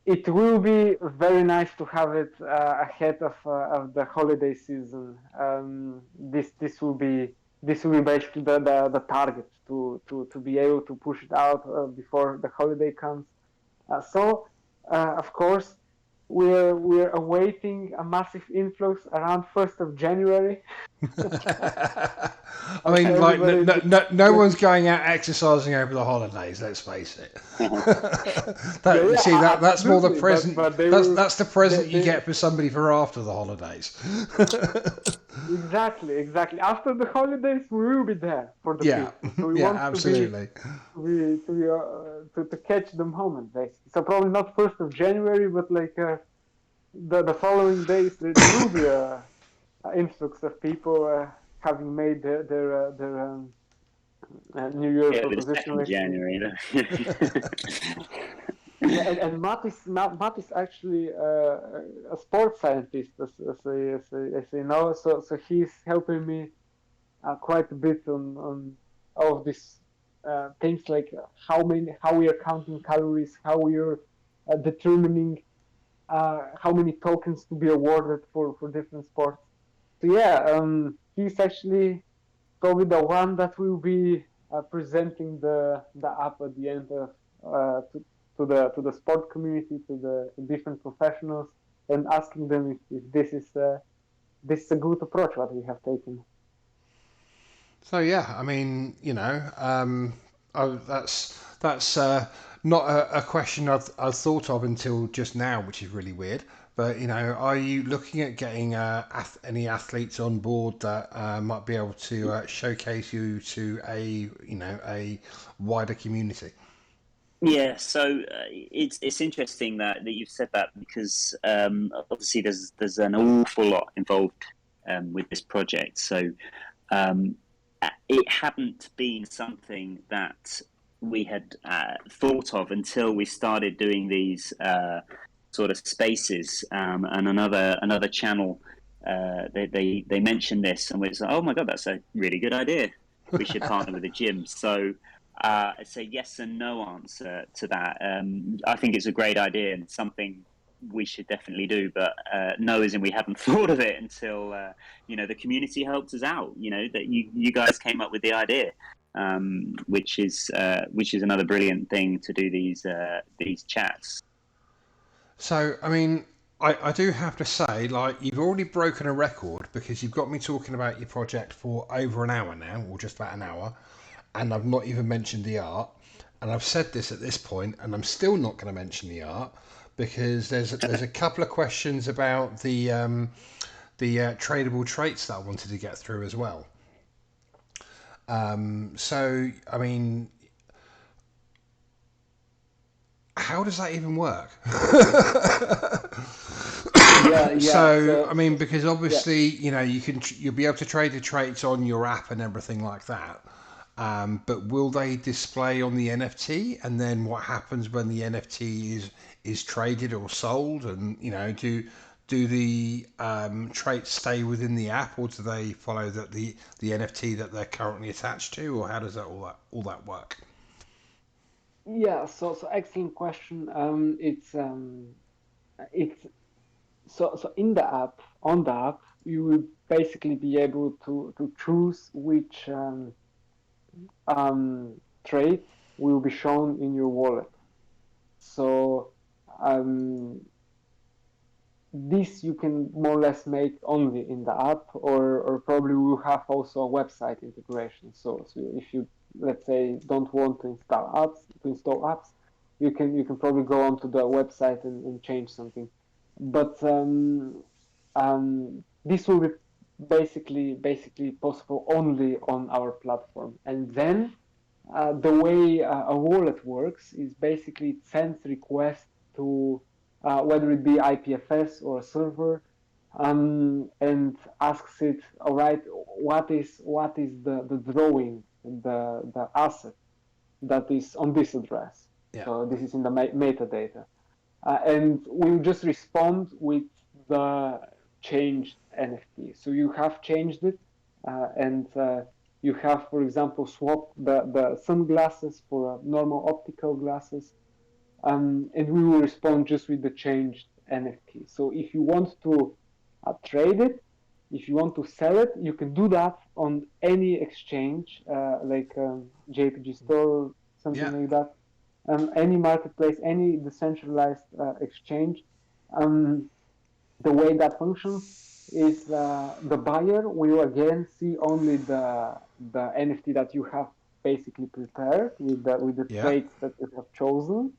it will be very nice to have it ahead of the holiday season. This will be basically the target to be able to push it out before the holiday comes. Of course, we're awaiting a massive influx around 1st of January. I mean, like, Everybody no gets, one's going out exercising over the holidays. Let's face it. yeah, You yeah, see, that's more the absolutely. present. But they That's will, that's the present you they get for somebody for after the holidays. exactly, exactly. After the holidays, we will be there for the Yeah, peak. So we yeah, want absolutely. to catch the moment, basically. So probably not 1st of January, but like the following days, there will be a influx of people having made their New Year Yeah, with the proposition, second basically. January. Yeah, and Matt is actually a sports scientist, as you know. So he's helping me quite a bit on all of these things, like how we are counting calories, how we are determining how many tokens to be awarded for different sports. So yeah, he's actually probably the one that will be presenting the app at the end of to the sport community, to the different professionals, and asking them if this is a good approach what we have taken. So yeah, I mean, that's not a question I've thought of until just now, which is really weird. But are you looking at getting any athletes on board that might be able to showcase you to a wider community? Yeah, so it's interesting that you've said that because obviously there's an awful lot involved with this project. So um, it hadn't been something that we had thought of until we started doing these sort of spaces, and another channel. They mentioned this, and we was like, oh my god, that's a really good idea. We should partner with a gym. So it's a yes and no answer to that. I think it's a great idea and something we should definitely do. But no, as in we hadn't thought of it until the community helped us out. That you guys came up with the idea, which is another brilliant thing to do these chats. So, I mean, I do have to say, like, you've already broken a record because you've got me talking about your project for over an hour now, or just about an hour, and I've not even mentioned the art. And I've said this at this point, and I'm still not going to mention the art because there's a couple of questions about the tradable traits that I wanted to get through as well. So, I mean, how does that even work? Yeah, yeah. So, I So, mean, so because yeah, obviously, you'll be able to trade the traits on your app and everything like that. But will they display on the NFT? And then what happens when the NFT is traded or sold? And do the traits stay within the app, or do they follow the NFT that they're currently attached to, or how does that all that work? yeah. So excellent question. It's so in the app, on the app, you will basically be able to choose which trait will be shown in your wallet. So um, this you can more or less make only in the app, or probably we'll have also a website integration. So if you, let's say, don't want to install apps, you can probably go onto the website and change something. But this will be basically possible only on our platform. And then the way a wallet works is basically it sends requests to whether it be IPFS or a server, and asks it, all right, what is the drawing, the asset that is on this address. Yeah. So this is in the metadata, and we'll just respond with the changed NFT. So you have changed it, and you have, for example, swapped the sunglasses for normal optical glasses, and we will respond just with the changed NFT. So if you want to trade it, if you want to sell it, you can do that on any exchange, like JPG Store, something Yeah. like that, any marketplace, any decentralized exchange. Um, The way that functions is the buyer will again see only the NFT that you have basically prepared with the Yeah. traits that you have chosen,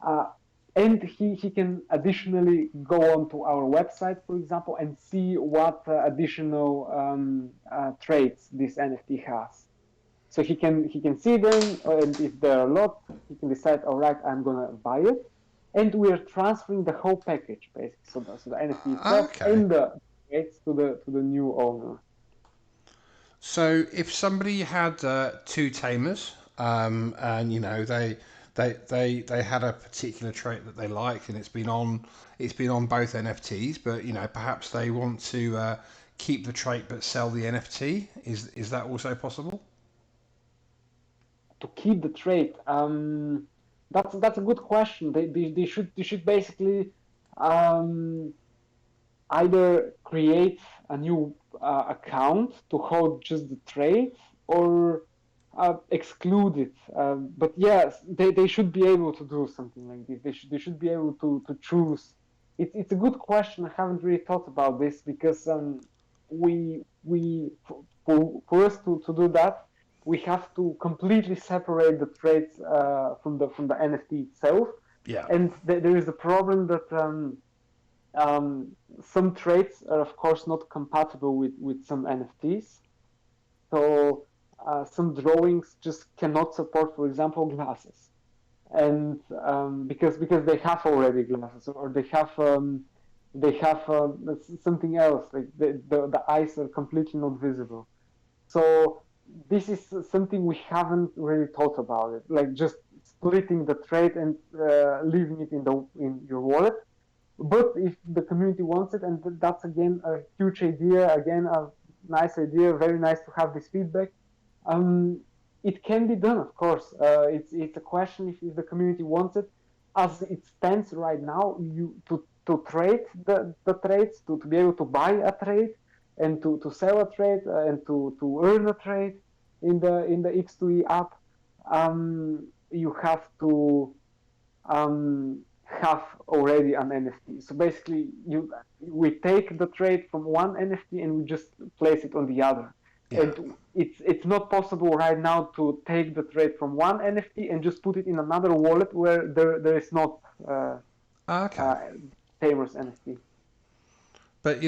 uh, and he can additionally go on to our website, for example, and see what additional traits this NFT has. So he can see them, and if there are a lot, he can decide, all right, I'm gonna buy it, and we are transferring the whole package basically, so the NFT itself Okay. and the traits to the new owner. So if somebody had two tamers, and they had a particular trait that they liked, and it's been on both NFTs, but perhaps they want to keep the trait but sell the NFT. Is that also possible? To keep the trait, that's a good question. They should basically um, either create a new account to hold just the trade or exclude it. But yes, they should be able to do something like this. They should be able to choose. It's a good question. I haven't really thought about this because for us to do that, we have to completely separate the trades from the NFT itself. Yeah. And there is a problem that some traits are of course not compatible with some NFTs. So some drawings just cannot support, for example, glasses, and because they have already glasses, or they have something else, like the eyes are completely not visible. So this is something we haven't really thought about it, like just splitting the trade and leaving it in your wallet. But if the community wants it, and that's again a huge idea, again a nice idea, very nice to have this feedback. Um, it can be done, of course. It's a question if the community wants it. As it stands right now, you to trade the trades, to be able to buy a trade and to sell a trade and to earn a trade in the X2E app, you have to have already an NFT. So basically, we take the trade from one NFT and we just place it on the other. Yeah. And it's not possible right now to take the trade from one NFT and just put it in another wallet where there is not uh, Okay. uh, Tamerz NFT. But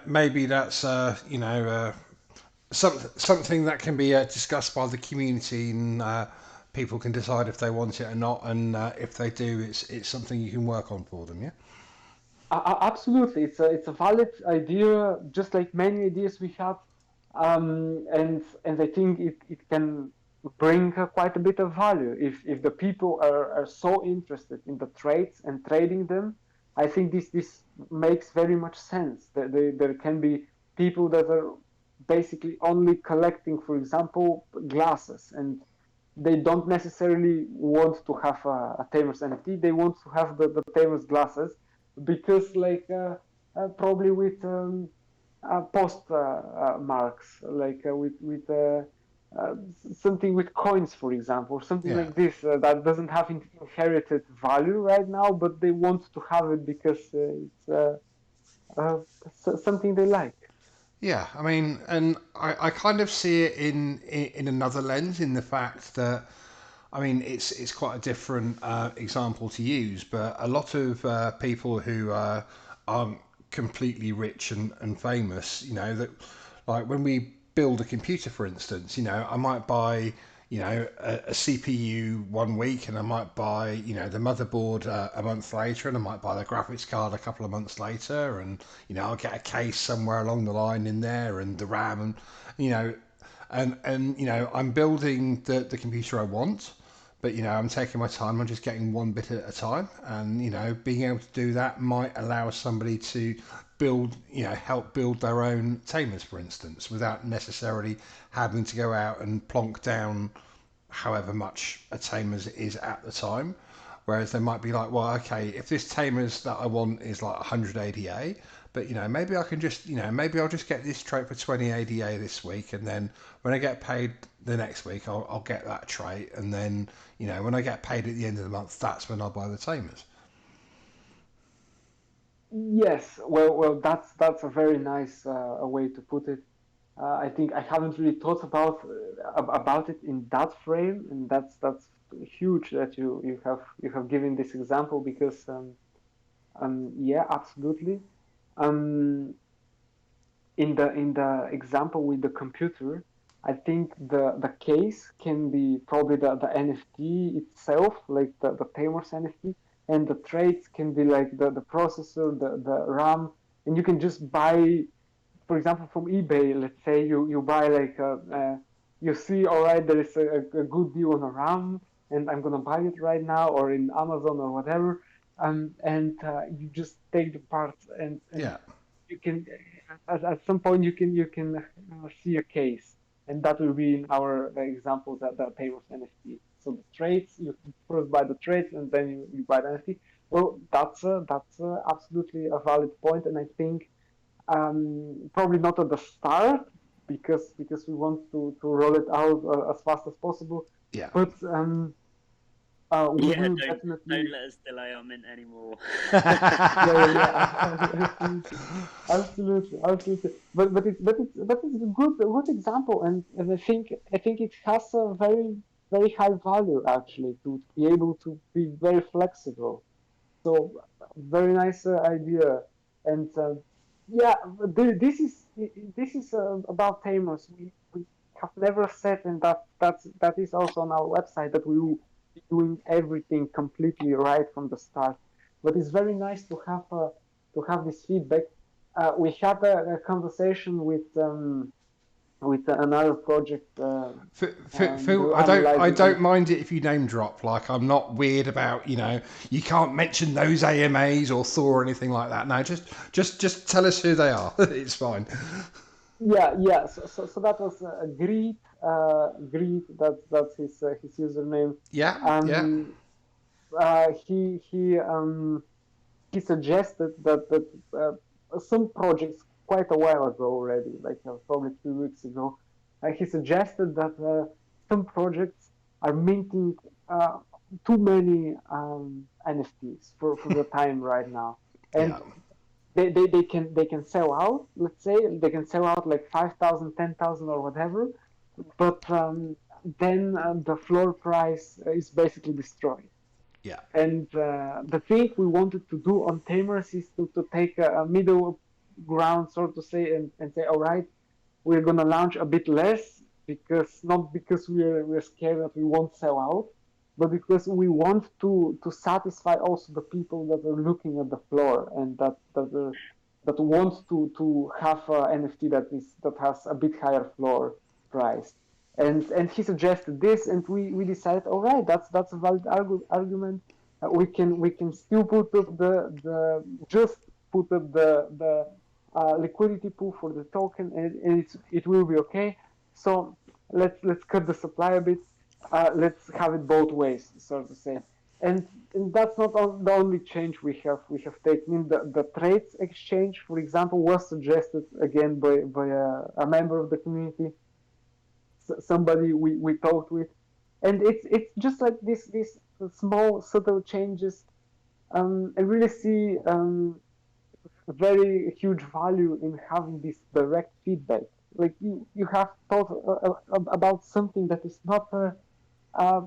maybe that's something that can be discussed by the community, and people can decide if they want it or not, and if they do, it's something you can work on for them. Yeah. Absolutely, it's a valid idea, just like many ideas we have, and I think it can bring quite a bit of value if the people are so interested in the trades and trading them. I think this makes very much sense. There can be people that are basically only collecting, for example, glasses, and they don't necessarily want to have a Tamer's NFT. They want to have the Tamer's glasses because, like, probably with post marks, like with something with coins, for example, or something Yeah. like this that doesn't have inherited value right now, but they want to have it because it's uh, something they like. Yeah, I mean, and I kind of see it in another lens, in the fact that, I mean, it's quite a different example to use, but a lot of people who aren't completely rich and famous, that, like, when we build a computer, for instance, I might buy, a CPU one week, and I might buy, the motherboard a month later, and I might buy the graphics card a couple of months later, and I'll get a case somewhere along the line in there, and the RAM, and you know, I'm building the computer I want, but I'm taking my time. I'm just getting one bit at a time, and being able to do that might allow somebody to build, help build their own tamers, for instance, without necessarily having to go out and plonk down however much a tamers is at the time. Whereas they might be like, well, okay, if this tamers that I want is like 100 ADA, but maybe I can just, maybe I'll just get this trait for 20 ADA this week, and then when I get paid the next week, I'll get that trait, and then when I get paid at the end of the month, that's when I'll buy the tamers. Yes, that's a very nice way to put it. I think I haven't really thought about it in that frame, and that's huge that you have given this example because yeah, absolutely. Um, in the example with the computer, I think the case can be probably the NFT itself, like the Tamer's NFT, and the traits can be like the processor, the RAM, and you can just buy, for example, from eBay. Let's say you buy like you see, all right, there is a good deal on a RAM, and I'm gonna buy it right now, or in Amazon or whatever, and you just take the parts and Yeah. you can at some point you can see a case, and that will be in our example that Tables NFT. So the traits, you first buy the traits and then you buy the NFT. Well, that's absolutely a valid point, and I think probably not at the start because we want to roll it out as fast as possible, Yeah. but we Yeah, will don't definitely. let us delay our mint anymore. Yeah. Absolutely, absolutely. But it's a good example, and I think it has a very high value actually to be able to be very flexible. So very nice idea, and yeah, this is about Tamers. We have never said, and that is also on our website that we will be doing everything completely right from the start. But it's very nice to have this feedback. We had a conversation with another project. Phil, They're I analyzing don't and mind it if you name drop. Like, I'm not weird about, you can't mention those AMAs or Thor or anything like that. No, just tell us who they are. It's fine. yeah. So that was Greed. Greed. That's his username. Yeah, yeah, Um, he suggested that some projects quite a while ago already, like probably 2 weeks ago. He suggested that some projects are minting uh, too many NFTs for the time right now, and yeah, they can sell out. Let's say they can sell out like 5,000, 10,000, or whatever, but then the floor price is basically destroyed. yeah, And the thing we wanted to do on Tamers is to take a middle ground, so to say, and say, all right, we're gonna launch a bit less because not because we're scared that we won't sell out, but because we want to satisfy also the people that are looking at the floor and that want to have an NFT that has a bit higher floor price. And he suggested this, and we decided, all right, that's a valid argument. We can still put up the just put up the liquidity pool for the token, and it will be okay. So let's cut the supply a bit. Let's have it both ways, so to say. And that's not the only change we have taken in the trades exchange, for example, was suggested again by a member of the community, somebody we talked with, and it's just like this small subtle changes. I really see very huge value in having this direct feedback. Like you have thought about something that is not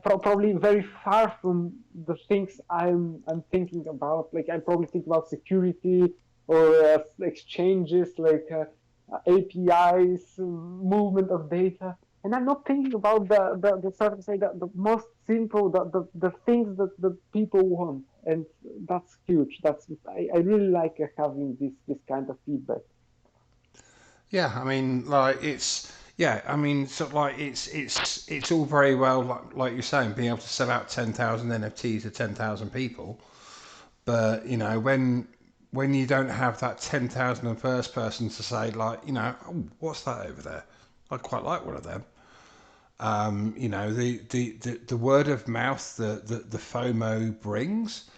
probably very far from the things I'm thinking about. Like I probably think about security or exchanges, like APIs, movement of data, and I'm not thinking about the sort of say the most simple the things that the people want, and that's huge. I really like having this kind of feedback. yeah. I mean, like yeah. I mean, sort of like it's all very well, like you're saying, being able to sell out 10,000 NFTs to 10,000 people, but when you don't have that 10,000 and first person to say, like, oh, what's that over there? I'd quite like one of them. The word of mouth the FOMO brings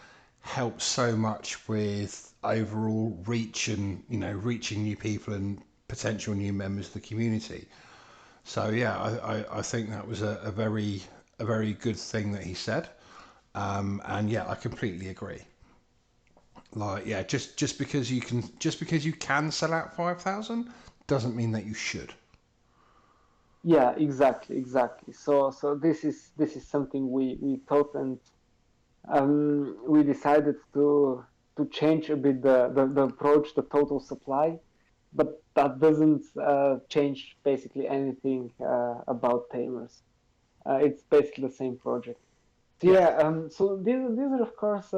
helps so much with overall reach and reaching new people and potential new members of the community. So yeah, I think that was a very good thing that he said, and yeah, I completely agree. Like, yeah, just because you can sell out 5,000 doesn't mean that you should. Yeah, exactly. So this is something we thought, and we decided to change a bit the approach, the total supply, but that doesn't change basically anything about Tamers. It's basically the same project. Yeah. Yeah, so these are of course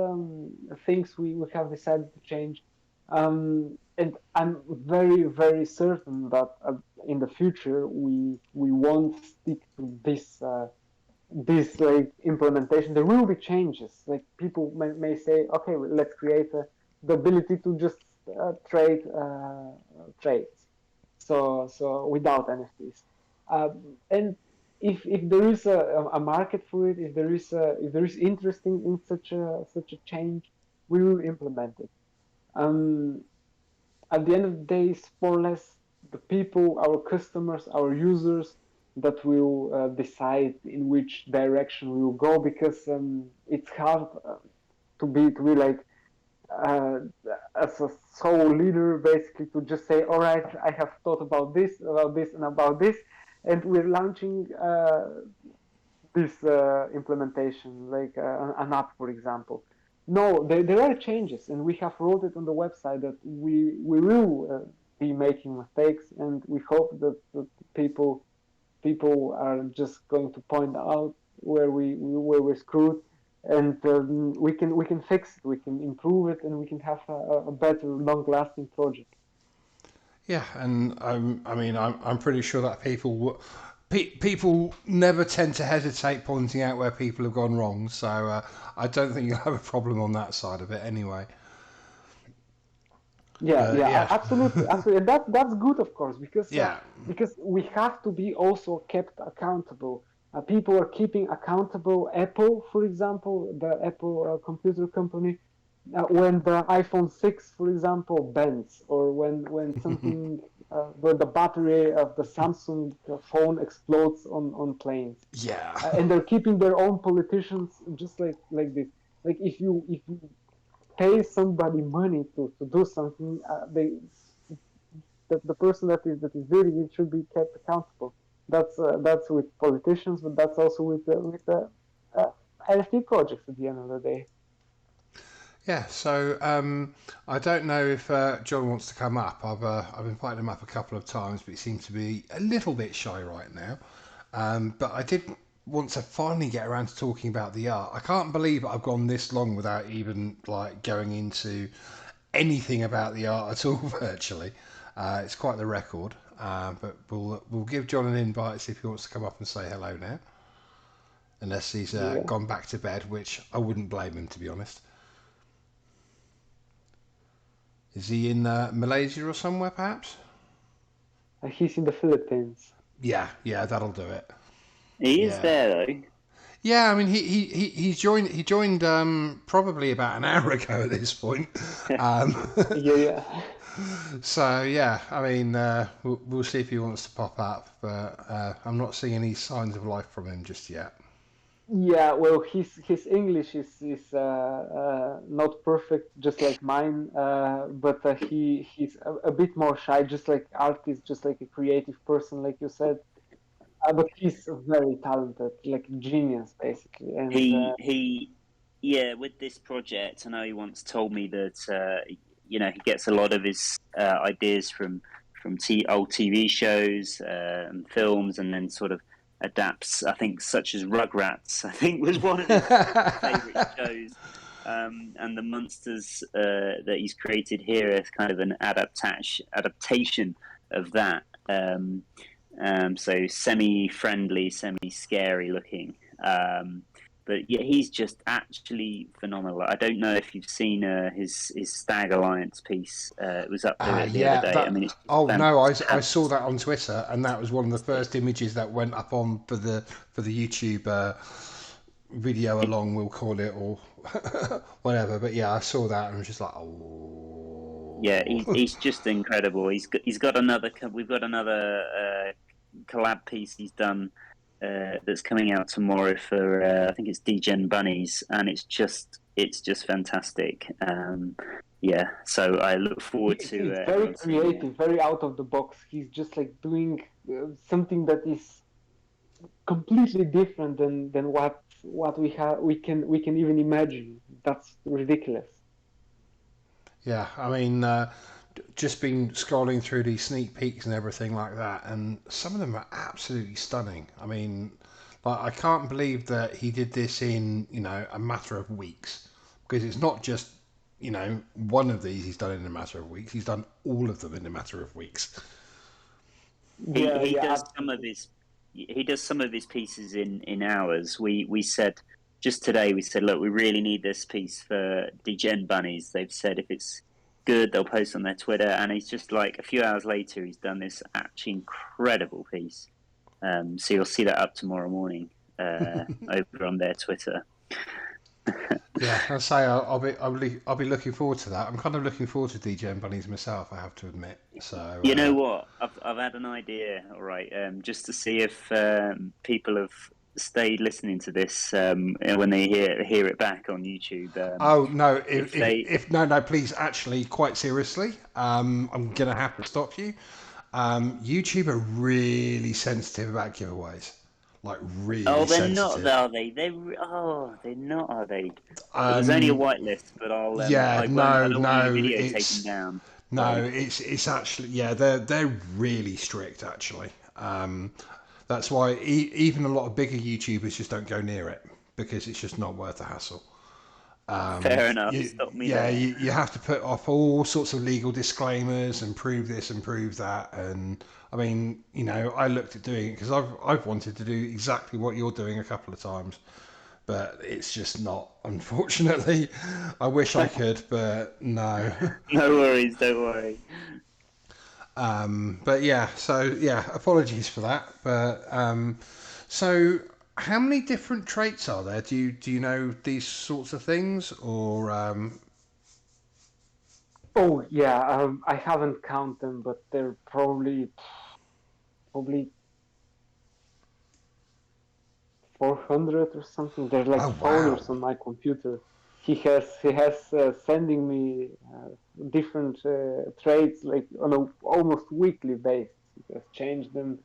things we have decided to change, and I'm very certain that in the future we won't stick to this like implementation. There will be changes. Like people may say, okay, well, let's create the ability to just trade trades, so without NFTs, and if there is a market for it, if there is interest in such a change, we will implement it. Um, at the end of the day, it's more or less the people, our customers, our users that will decide in which direction we will go, because it's hard to be like uh, as a sole leader, basically, to just say, all right, I have thought about this, and about this, and we're launching this implementation, like an app, for example. No, there are changes, and we have wrote it on the website that we will be making mistakes, and we hope that people are just going to point out where we're screwed, and we can fix it, we can improve it, and we can have a better, long-lasting project. Yeah, and I'm pretty sure that people never tend to hesitate pointing out where people have gone wrong. So I don't think you'll have a problem on that side of it anyway. Yeah, But yeah, yeah, absolutely, and that's good, of course, yeah, because we have to be also kept accountable. People are keeping accountable. Apple, for example, the Apple computer company, when the iPhone 6, for example, bends, or when something, when the battery of the Samsung phone explodes on planes, yeah, and they're keeping their own politicians just like this. Like if you pay somebody money to do something, the person that is doing it should be kept accountable. That's with politicians, but that's also with the uh, NFT projects at the end of the day. yeah. So I don't know if John wants to come up. I've invited him up a couple of times, but he seems to be a little bit shy right now. But I did want to finally get around to talking about the art. I can't believe I've gone this long without even like going into anything about the art at all virtually. It's quite the record. But we'll give John an invite, see if he wants to come up and say hello now. Unless he's Yeah, gone back to bed, which I wouldn't blame him, to be honest. Is he in Malaysia or somewhere, perhaps? he's in the Philippines. Yeah, yeah, that'll do it. He is Yeah, there though. yeah. I mean, he joined probably about an hour ago at this point. Um, Yeah, yeah. so yeah, I mean, we'll see if he wants to pop up, but I'm not seeing any signs of life from him just yet. Yeah, well, his English is not perfect, just like mine. But he's a bit more shy, just like Art is just like a creative person, like you said. But he's very talented, like genius, basically. And He yeah, with this project, I know he once told me that he gets a lot of his ideas from old TV shows and films, and then sort of adapts. I think such as Rugrats. I think was one of his favorite shows. And the monsters that he's created here is kind of an adaptation of that. So semi-friendly, semi-scary looking. But yeah, he's just actually phenomenal. I don't know if you've seen his Stag Alliance piece. It was up there the other Yeah, day. I that. mean, it's Oh no, I saw that on fantastic. Twitter, and that was one of the first images that went up on for the YouTube video along, we'll call it, or whatever. But yeah, I saw that and was just like, Yeah, oh, he's just incredible. He's got another. We've got another collab piece he's done that's coming out tomorrow for I think it's Degen Bunnies, and it's just it's just fantastic. Yeah, so I look forward to He's very everyone seeing it. creative, very out of the box. He's just like doing something that is completely different than what we can even imagine. That's ridiculous. Yeah, I mean, just been scrolling through these sneak peeks and everything like that, and some of them are absolutely stunning. I mean, like I can't believe that he did this in a matter of weeks, because it's not just one of these he's done in a matter of weeks. He's done all of them in a matter of weeks. He Yeah, he yeah, does some of his pieces in hours. We said just today, we said, look, we really need this piece for Degen Bunnies. They've said if it's good, they'll post on their Twitter, and he's just like a few hours later, he's done this actually incredible piece. So you'll see that up tomorrow morning over on their Twitter. Yeah, I'll say I'll be looking forward to that. I'm kind of looking forward to DJ and Bunnies myself, I have to admit. So You know what? I've had an idea. All right, just to see if people have stayed listening to this when they hear it back on YouTube. oh no, If they, if no, please, actually, quite seriously, I'm gonna have to stop you. YouTube are really sensitive about giveaways, like oh, really they're not, sensitive. are they? They're not, are they? It was only a Um, whitelist, but yeah, I won't. I don't want any no, video taken it's down. no, So it's actually yeah, they're really strict actually. That's why even a lot of bigger YouTubers just don't go near it because it's just not worth the hassle. fair enough. You, Stop me yeah, there. you have to put off all sorts of legal disclaimers and prove this and prove that. And I mean, I looked at doing it because I've wanted to do exactly what you're doing a couple of times, but it's just not. Unfortunately, I wish I could, but no. No worries. Don't worry. But yeah, so yeah, apologies for that. But so how many different traits are there? Do you know these sorts of things or Oh yeah, I haven't counted them, but they're probably 400 or something. They're like oh wow. folders on my computer. He has sending me different trades like on a almost weekly basis. He has changed them,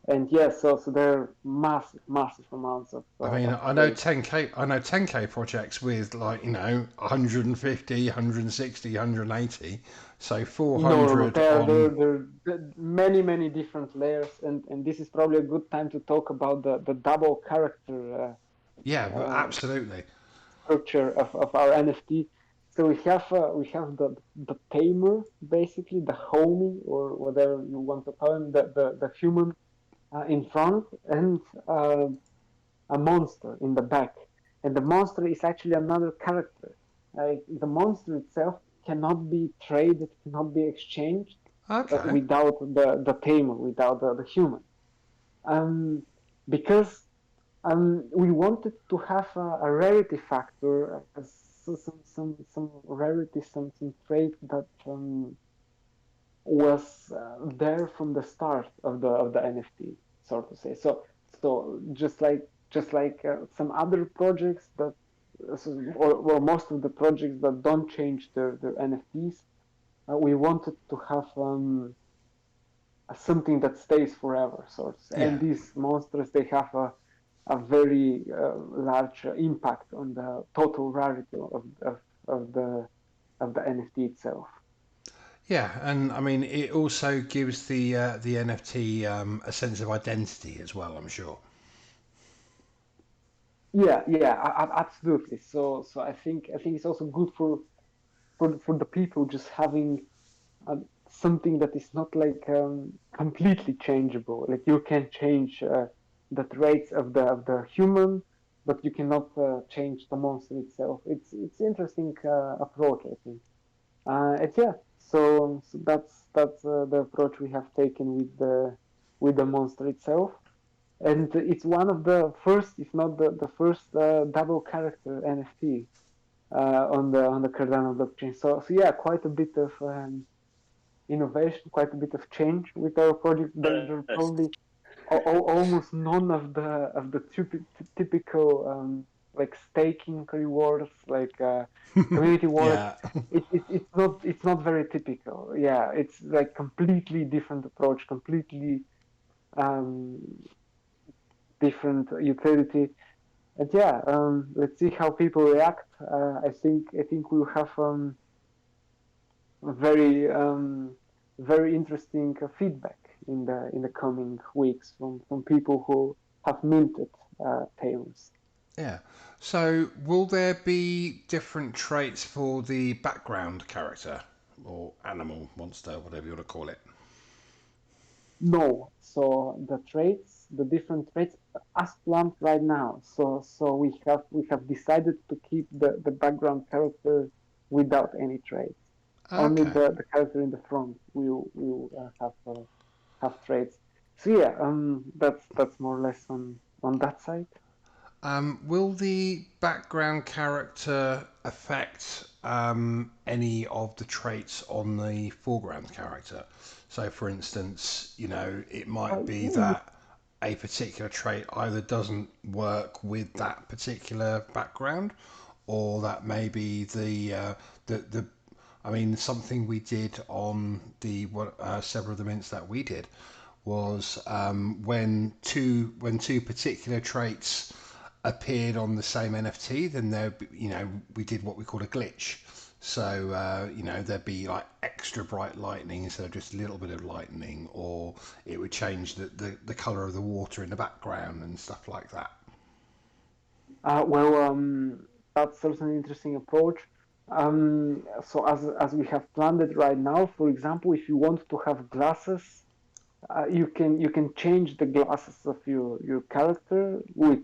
and yes, so there are massive amounts I mean, of I know trades. 10k. I know 10k projects with like 150, 160, 180. So No. 400 on. There are many different layers, and this is probably a good time to talk about the double character Yeah, but uh, absolutely. structure of our NFT. So we have the tamer, basically the homie or whatever you want to call him, the human in front, and a monster in the back. And the monster is actually another character. Like the monster itself cannot be traded, cannot be exchanged Okay. without the tamer, without the human. Um, because we wanted to have a rarity factor, some rarity, some trait that was there from the start of the NFT, so to say. So just like some other projects that, or most of the projects that don't change their NFTs, we wanted to have something that stays forever, so to say. Yeah. And these monsters, they have a very large impact on the total rarity of the NFT itself. Yeah, and I mean it also gives the NFT a sense of identity as well. I'm sure. Yeah, absolutely. So I think it's also good for the people just having something that is not like completely changeable. Like you can change the traits of the human, but you cannot change the monster itself. It's interesting approach, I think. It's yeah. So that's the approach we have taken with the monster itself, and it's one of the first, if not the first, double character NFT on the Cardano blockchain. So yeah, quite a bit of innovation, quite a bit of change with our project. There First, probably almost none of the typical like staking rewards, like community wallets. Yeah. It's not very typical. Yeah, it's like completely different approach, completely um, different utility. And yeah, let's see how people react. I think we'll have very very interesting feedback in the coming weeks from people who have minted Tails. Yeah. So, will there be different traits for the background character or animal, monster, whatever you want to call it? No, so the different traits, as planned right now. So we have decided to keep the background character without any traits. Only Okay. the character in the front will have traits. So yeah, that's more or less on that side. Will the background character affect any of the traits on the foreground character? So, for instance, it might be Yeah, that a particular trait either doesn't work with that particular background, or that maybe the I mean, something we did on several of the mints that we did was when two particular traits appeared on the same NFT, then we did what we called a glitch. So there'd be like extra bright lightning instead of just a little bit of lightning, or it would change the color of the water in the background and stuff like that. well, that's certainly an interesting approach. So as we have planned it right now, for example, if you want to have glasses, you can change the glasses of your character with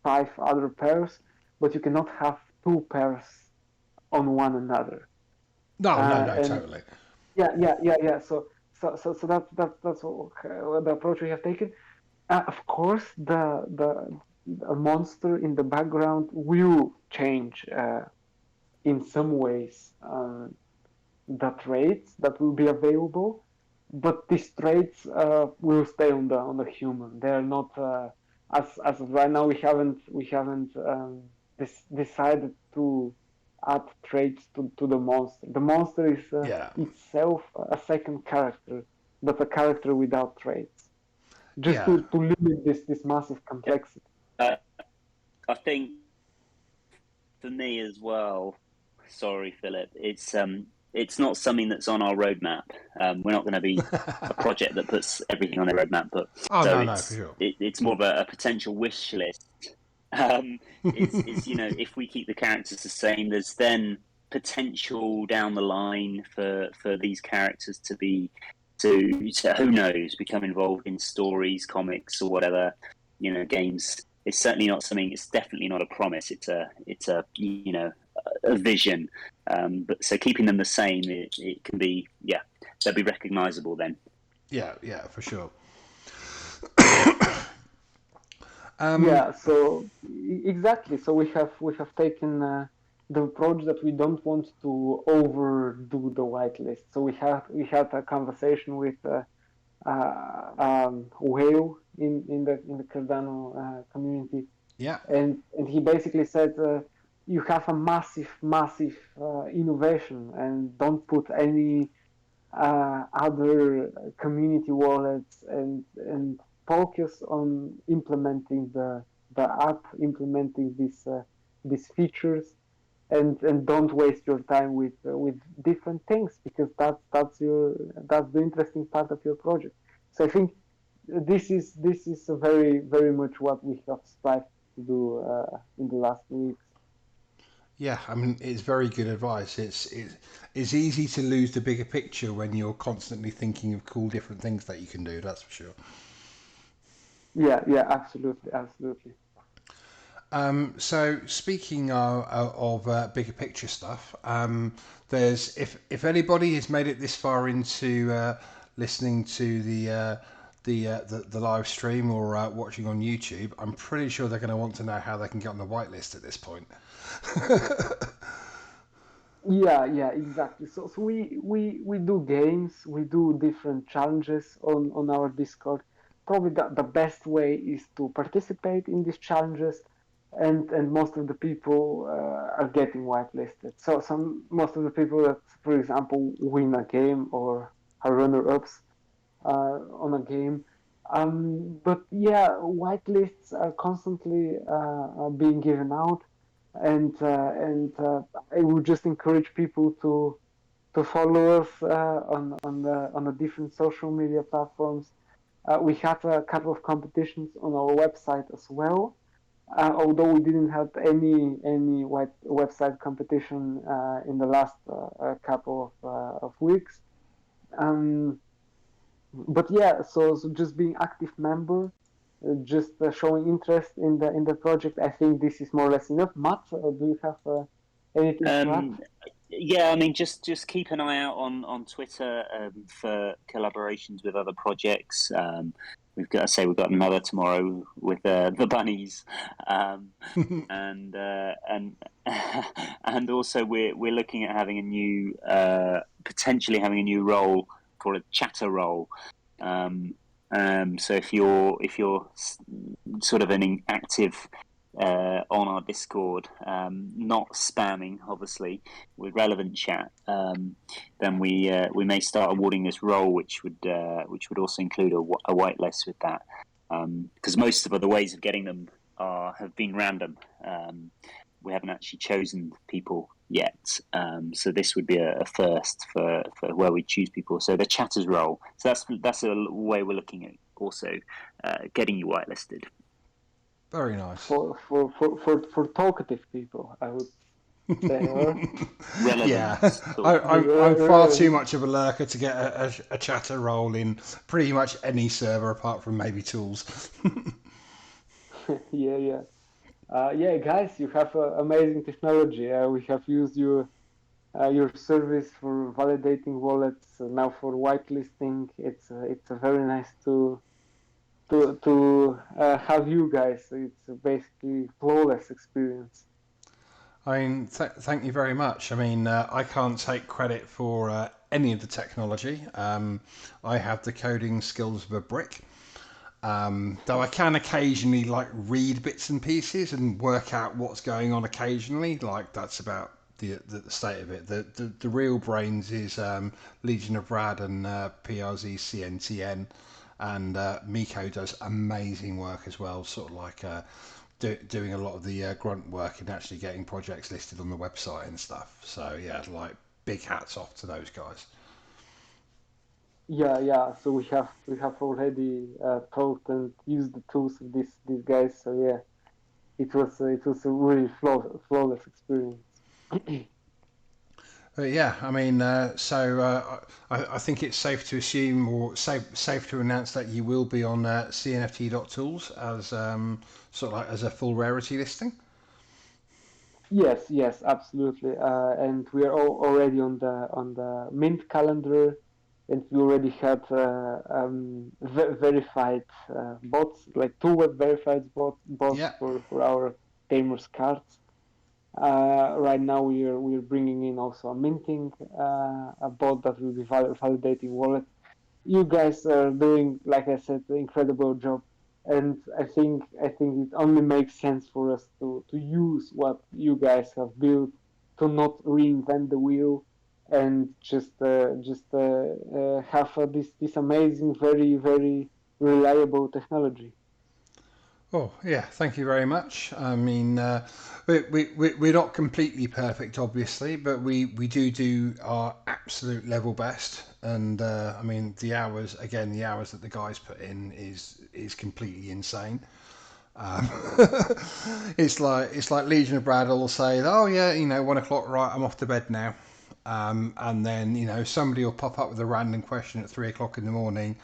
five other pairs, but you cannot have two pairs on one another. No, no, no, And totally. yeah. So that's the approach we have taken. Of course, the monster in the background will change in some ways the traits that will be available, but these traits will stay on the human. They are not as of right now. We haven't decided to add traits to the monster. The monster is Yeah, itself a second character, but a character without traits, just yeah, to limit this massive Yeah. complexity. Uh, I think for me as well. Sorry, Philip. It's not something that's on our roadmap. We're not going to be a project that puts everything on their roadmap, but oh so no, no, for sure. it's more of a potential wish list. It's if we keep the characters the same, there's then potential down the line for these characters to who knows become involved in stories, comics, or whatever games. It's certainly not something. It's definitely not a promise. It's a a vision. But so keeping them the same, it can be they'll be recognizable then. Yeah, yeah, for sure. Yeah, so exactly. So we have taken the approach that we don't want to overdo the whitelist. So we had a conversation with Whale in the Cardano community, Yeah, and he basically said you have a massive innovation, and don't put any other community wallets, and focus on implementing the app, implementing these features, and don't waste your time with different things, because that's the interesting part of your project. So I think this is very much what we have strived to do in the last weeks. yeah. I mean, it's very good advice. It's easy to lose the bigger picture when you're constantly thinking of cool different things that you can do. That's for sure. Yeah, absolutely. So speaking of bigger picture stuff, there's if anybody has made it this far into listening to the live stream or watching on YouTube, I'm pretty sure they're going to want to know how they can get on the whitelist at this point. Yeah, exactly. So we do games, we do different challenges on our Discord. Probably the best way is to participate in these challenges, and most of the people are getting whitelisted. So most of the people that, for example, win a game or are runner-ups on a game. But yeah, whitelists are constantly being given out, and I would just encourage people to follow us on the different social media platforms. We had a couple of competitions on our website as well. Although we didn't have any website competition in the last couple of weeks. Um, but yeah, so just being active member, just showing interest in the project. I think this is more or less enough. Matt, do you have anything to add? Um, yeah, I mean, just keep an eye out on Twitter for collaborations with other projects. We've got another tomorrow with the bunnies, and and also we're looking at having a new potentially having a new role called a chatter role. Um, so if you're sort of an active on our Discord, not spamming, obviously, with relevant chat, then we may start awarding this role, which would also include a whitelist with that, because most of the ways of getting them have been random. We haven't actually chosen people yet, so this would be a first for where we choose people. So the chatters role. So that's a way we're looking at also getting you whitelisted. Very nice. For talkative people, I would say, or Yeah, Relevant. I'm far too much of a lurker to get a chatter role in pretty much any server apart from maybe Tools. yeah, yeah. Yeah, guys, you have amazing technology. We have used your service for validating wallets, now for whitelisting. It's very nice to have you guys. It's basically flawless experience. I mean, thank you very much. I mean, I can't take credit for any of the technology. I have the coding skills of a brick. Though I can occasionally like read bits and pieces and work out what's going on occasionally. Like that's about the state of it. The real brains is Legion of Rad and PRZ CNTN, and Miko does amazing work as well. Sort of like doing a lot of the grunt work and actually getting projects listed on the website and stuff. So yeah, like big hats off to those guys. Yeah, yeah. So we have already talked and used the tools of these guys. So yeah, it was a really flawless experience. Yeah, I mean, I think it's safe to assume or safe to announce that you will be on cnft.tools as sort of like as a full rarity listing. Yes, yes, absolutely. And we are already on the mint calendar, and we already had verified bots, like two web verified bots Yeah. for our Tamerz cards. Right now we are bringing in also a minting a bot that will be validating wallets. You guys are doing, like I said, an incredible job, and I think it only makes sense for us to use what you guys have built, to not reinvent the wheel, and just have this amazing, very reliable technology. Oh, yeah, thank you very much. I mean, we're not completely perfect, obviously, but we do our absolute level best. And I mean, the hours that the guys put in is completely insane. Um, it's like Legion of Bradle will say, oh yeah, 1 o'clock, right, I'm off to bed now. And then somebody will pop up with a random question at 3 o'clock in the morning,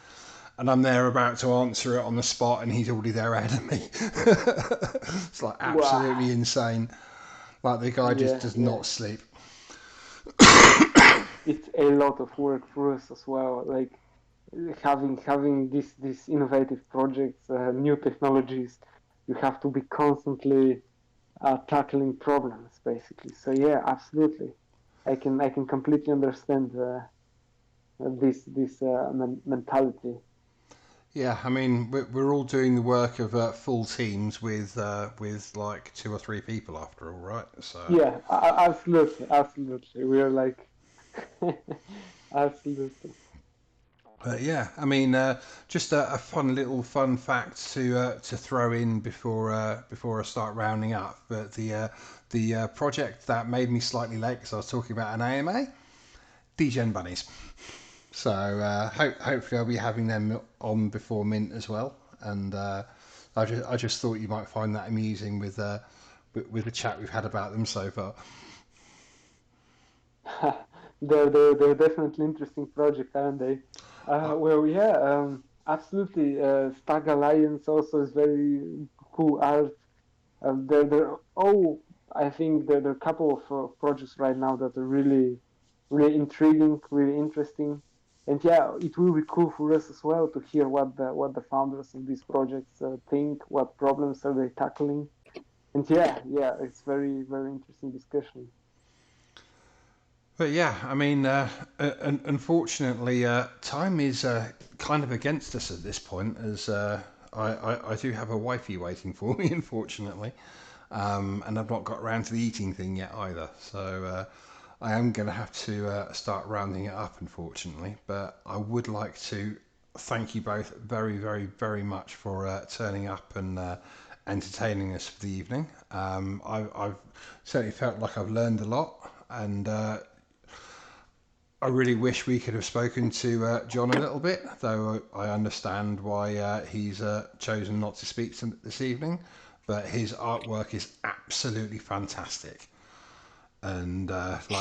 and I'm there about to answer it on the spot, and he's already there ahead of me. It's like Wow. absolutely insane. Like the guy just Yeah, does yeah. not sleep. It's a lot of work for us as well. Like having these innovative projects, new technologies, you have to be constantly tackling problems, basically. So yeah, absolutely, I can completely understand this mentality. Yeah, I mean, we're all doing the work of full teams with like two or three people after all, right? So, Yeah, absolutely, absolutely. We are like, absolutely. but yeah, I mean, just a fun little fun fact to throw in before I start rounding up. But the project that made me slightly late because I was talking about an AMA, DGen bunnies. So hopefully I'll be having them on before Mint as well. And I just thought you might find that amusing with the chat we've had about them so far. They're definitely interesting project, aren't they? Uh, Well, yeah, absolutely. Stag Alliance also is very cool art. They're oh, I think there are a couple of projects right now that are really intriguing, really interesting, and yeah, it will be cool for us as well to hear what the founders of these projects think, what problems are they tackling, and yeah, it's very interesting discussion. but yeah, I mean, unfortunately, time is kind of against us at this point, as I do have a wifey waiting for me, unfortunately, and I've not got around to the eating thing yet either. So I am going to have to start rounding it up, unfortunately. But I would like to thank you both very much for turning up and entertaining us for the evening. I've certainly felt like I've learned a lot, and I really wish we could have spoken to John a little bit, though I understand why he's chosen not to speak to this evening. But his artwork is absolutely fantastic, and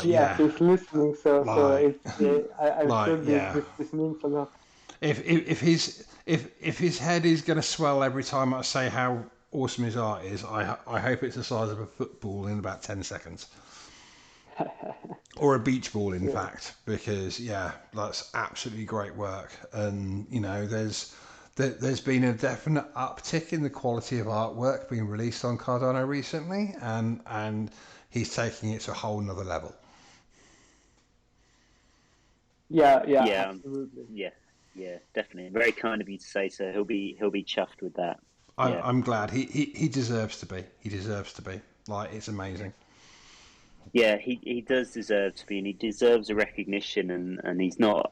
Yeah, he's listening, so like, it's I'm sure yeah. this means a lot. If his head is going to swell every time I say how awesome his art is, I hope it's the size of a football in about 10 seconds. Or a beach ball, in Yeah. fact, because yeah, that's absolutely great work. And you know, there's been a definite uptick in the quality of artwork being released on Cardano recently, and he's taking it to a whole nother level. Yeah, Yeah, absolutely. yeah, yeah, definitely. Very kind of you to say so. He'll be chuffed with that. Yeah, I'm glad he deserves to be. He deserves to be. Like, it's amazing. yeah. He does deserve to be, and he deserves a recognition. And he's not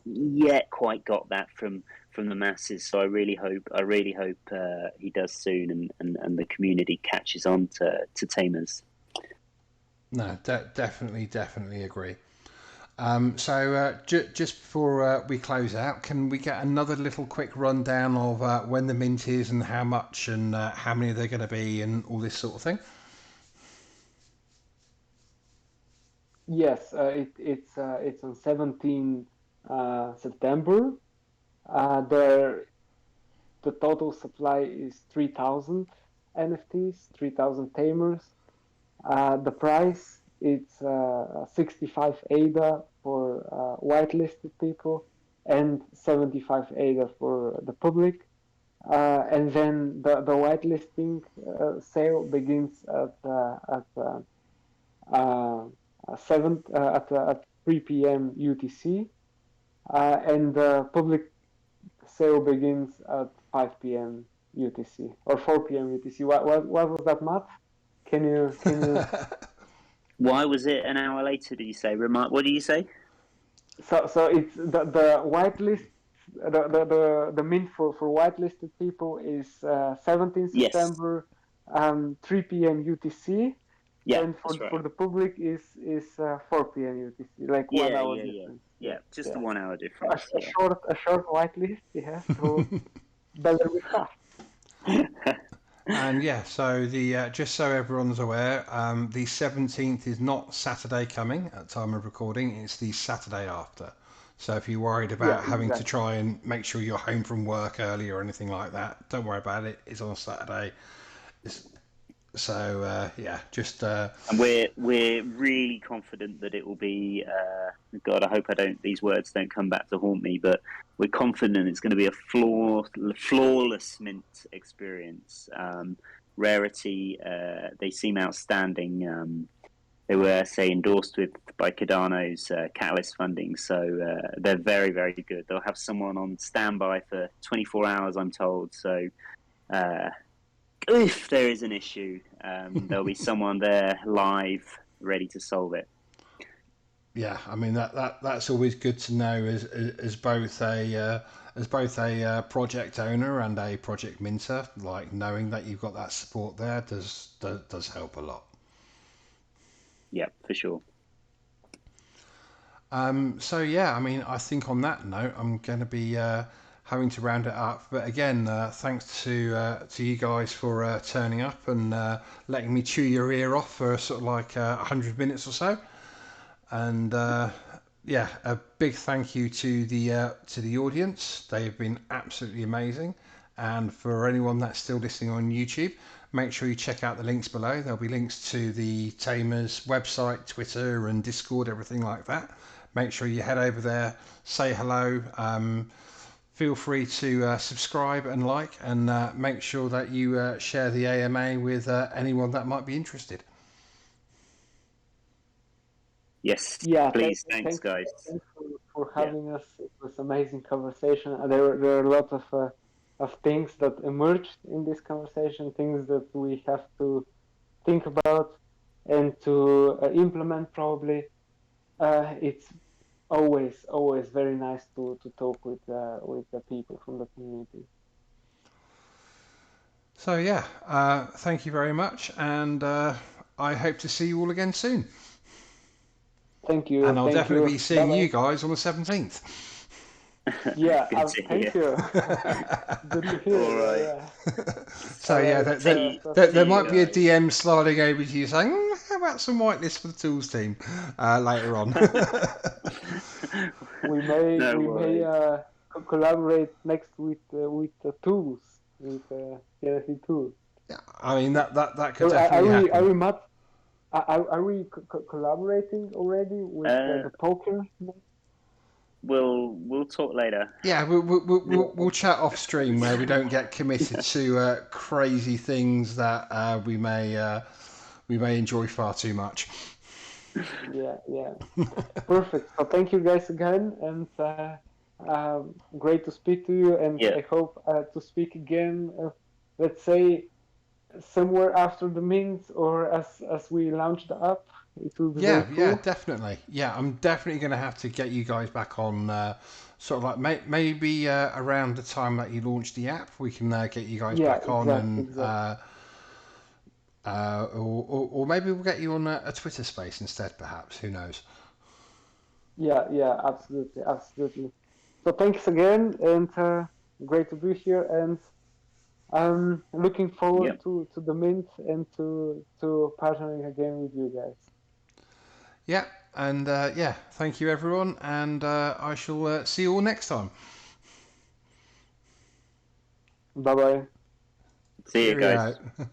yet quite got that from the masses. So I really hope he does soon, and the community catches on to Tamers. No, definitely agree. So just before we close out, can we get another little quick rundown of when the mint is and how much and how many they're going to be and all this sort of thing? Yes, it's on 17 September. There the total supply is 3,000 NFTs, 3,000 tamers. The price it's 65 ADA for whitelisted people and 75 ADA for the public. And then the whitelisting sale begins uh, at 3 p.m. UTC, and the public sale begins at 5 p.m. UTC or 4 p.m. UTC. What was that math? Can you Why was it an hour later? Did you say? Remark. What did you say? so it's the whitelist the mint for whitelisted people is 17 Yes. September 3 p.m. UTC, Yeah, and that's for right. the public is 4 p.m. UTC, like one Yeah, hour yeah, yeah, difference. yeah. Just the Yeah. 1 hour A, difference. a short whitelist, yeah. So better be fast. Yeah. And yeah, so the just so everyone's aware, the 17th is not Saturday coming at time of recording; it's the Saturday after. So if you're worried Yeah, about having to exactly. try and make sure you're home from work early or anything like that, don't worry about it. It's on Saturday. It's, so yeah, just And we're really confident that it will be. God, I hope I don't. These words don't come back to haunt me. But we're confident it's going to be a flawless mint experience. Rarity. They seem outstanding. they were, say, endorsed with by Cardano's Catalyst funding. So they're very, very good. They'll have someone on standby for 24 hours, I'm told. So if there is an issue, there'll be someone there live, ready to solve it. Yeah, I mean that's always good to know as both a project owner and a project minter. Like knowing that you've got that support there does help a lot. Yeah, for sure. So yeah, I mean, I think on that note, I'm going to be having to round it up. But again, thanks to you guys for turning up and letting me chew your ear off for sort of like 100 minutes or so. And yeah, a big thank you to the audience. They've been absolutely amazing. And for anyone that's still listening on YouTube, make sure you check out the links below. There'll be links to the Tamerz website, Twitter, and Discord, everything like that. Make sure you head over there, say hello. Feel free to subscribe and like, and make sure that you share the AMA with anyone that might be interested. Yes, Yeah, please, thanks, thanks, guys. thanks for having us. It was amazing conversation. There are a lot of things that emerged in this conversation, things that we have to think about and to implement probably. It's always very nice to talk with the people from the community. So yeah, thank you very much, and I hope to see you all again soon. Thank you. And I'll Thank definitely you. be seeing Bye-bye. you guys on the 17th. Yeah, Good to thank hear. you. Good to hear. All right. Yeah. So All yeah, right. there See you might be a guys. DM sliding over to you saying, "How about some whitelist for the tools team later on?" we may No we may worries. collaborate next with the tools with TLC tools. Yeah, I mean that could Or definitely are happen. we not are we collaborating already with Uh, the poker? we'll talk later. Yeah, we'll Yeah, chat off stream where we don't get committed to crazy things that we may enjoy far too much. yeah. Perfect. So thank you guys again, and great to speak to you. And Yeah. I hope to speak again. Let's say somewhere after the mint or as we launch the app. It will be very Yeah, cool. definitely. Yeah, I'm definitely going to have to get you guys back on. Sort of like maybe around the time that you launch the app, we can get you guys Yeah, back on, exactly, and exactly. or maybe we'll get you on a Twitter space instead, perhaps. Who knows? Yeah, absolutely, absolutely. So thanks again, and great to be here. And I'm looking Yep. forward to the mint and to partnering again with you guys. Yeah, and yeah, thank you everyone, and I shall see you all next time. Bye bye. See you guys. Cheerio.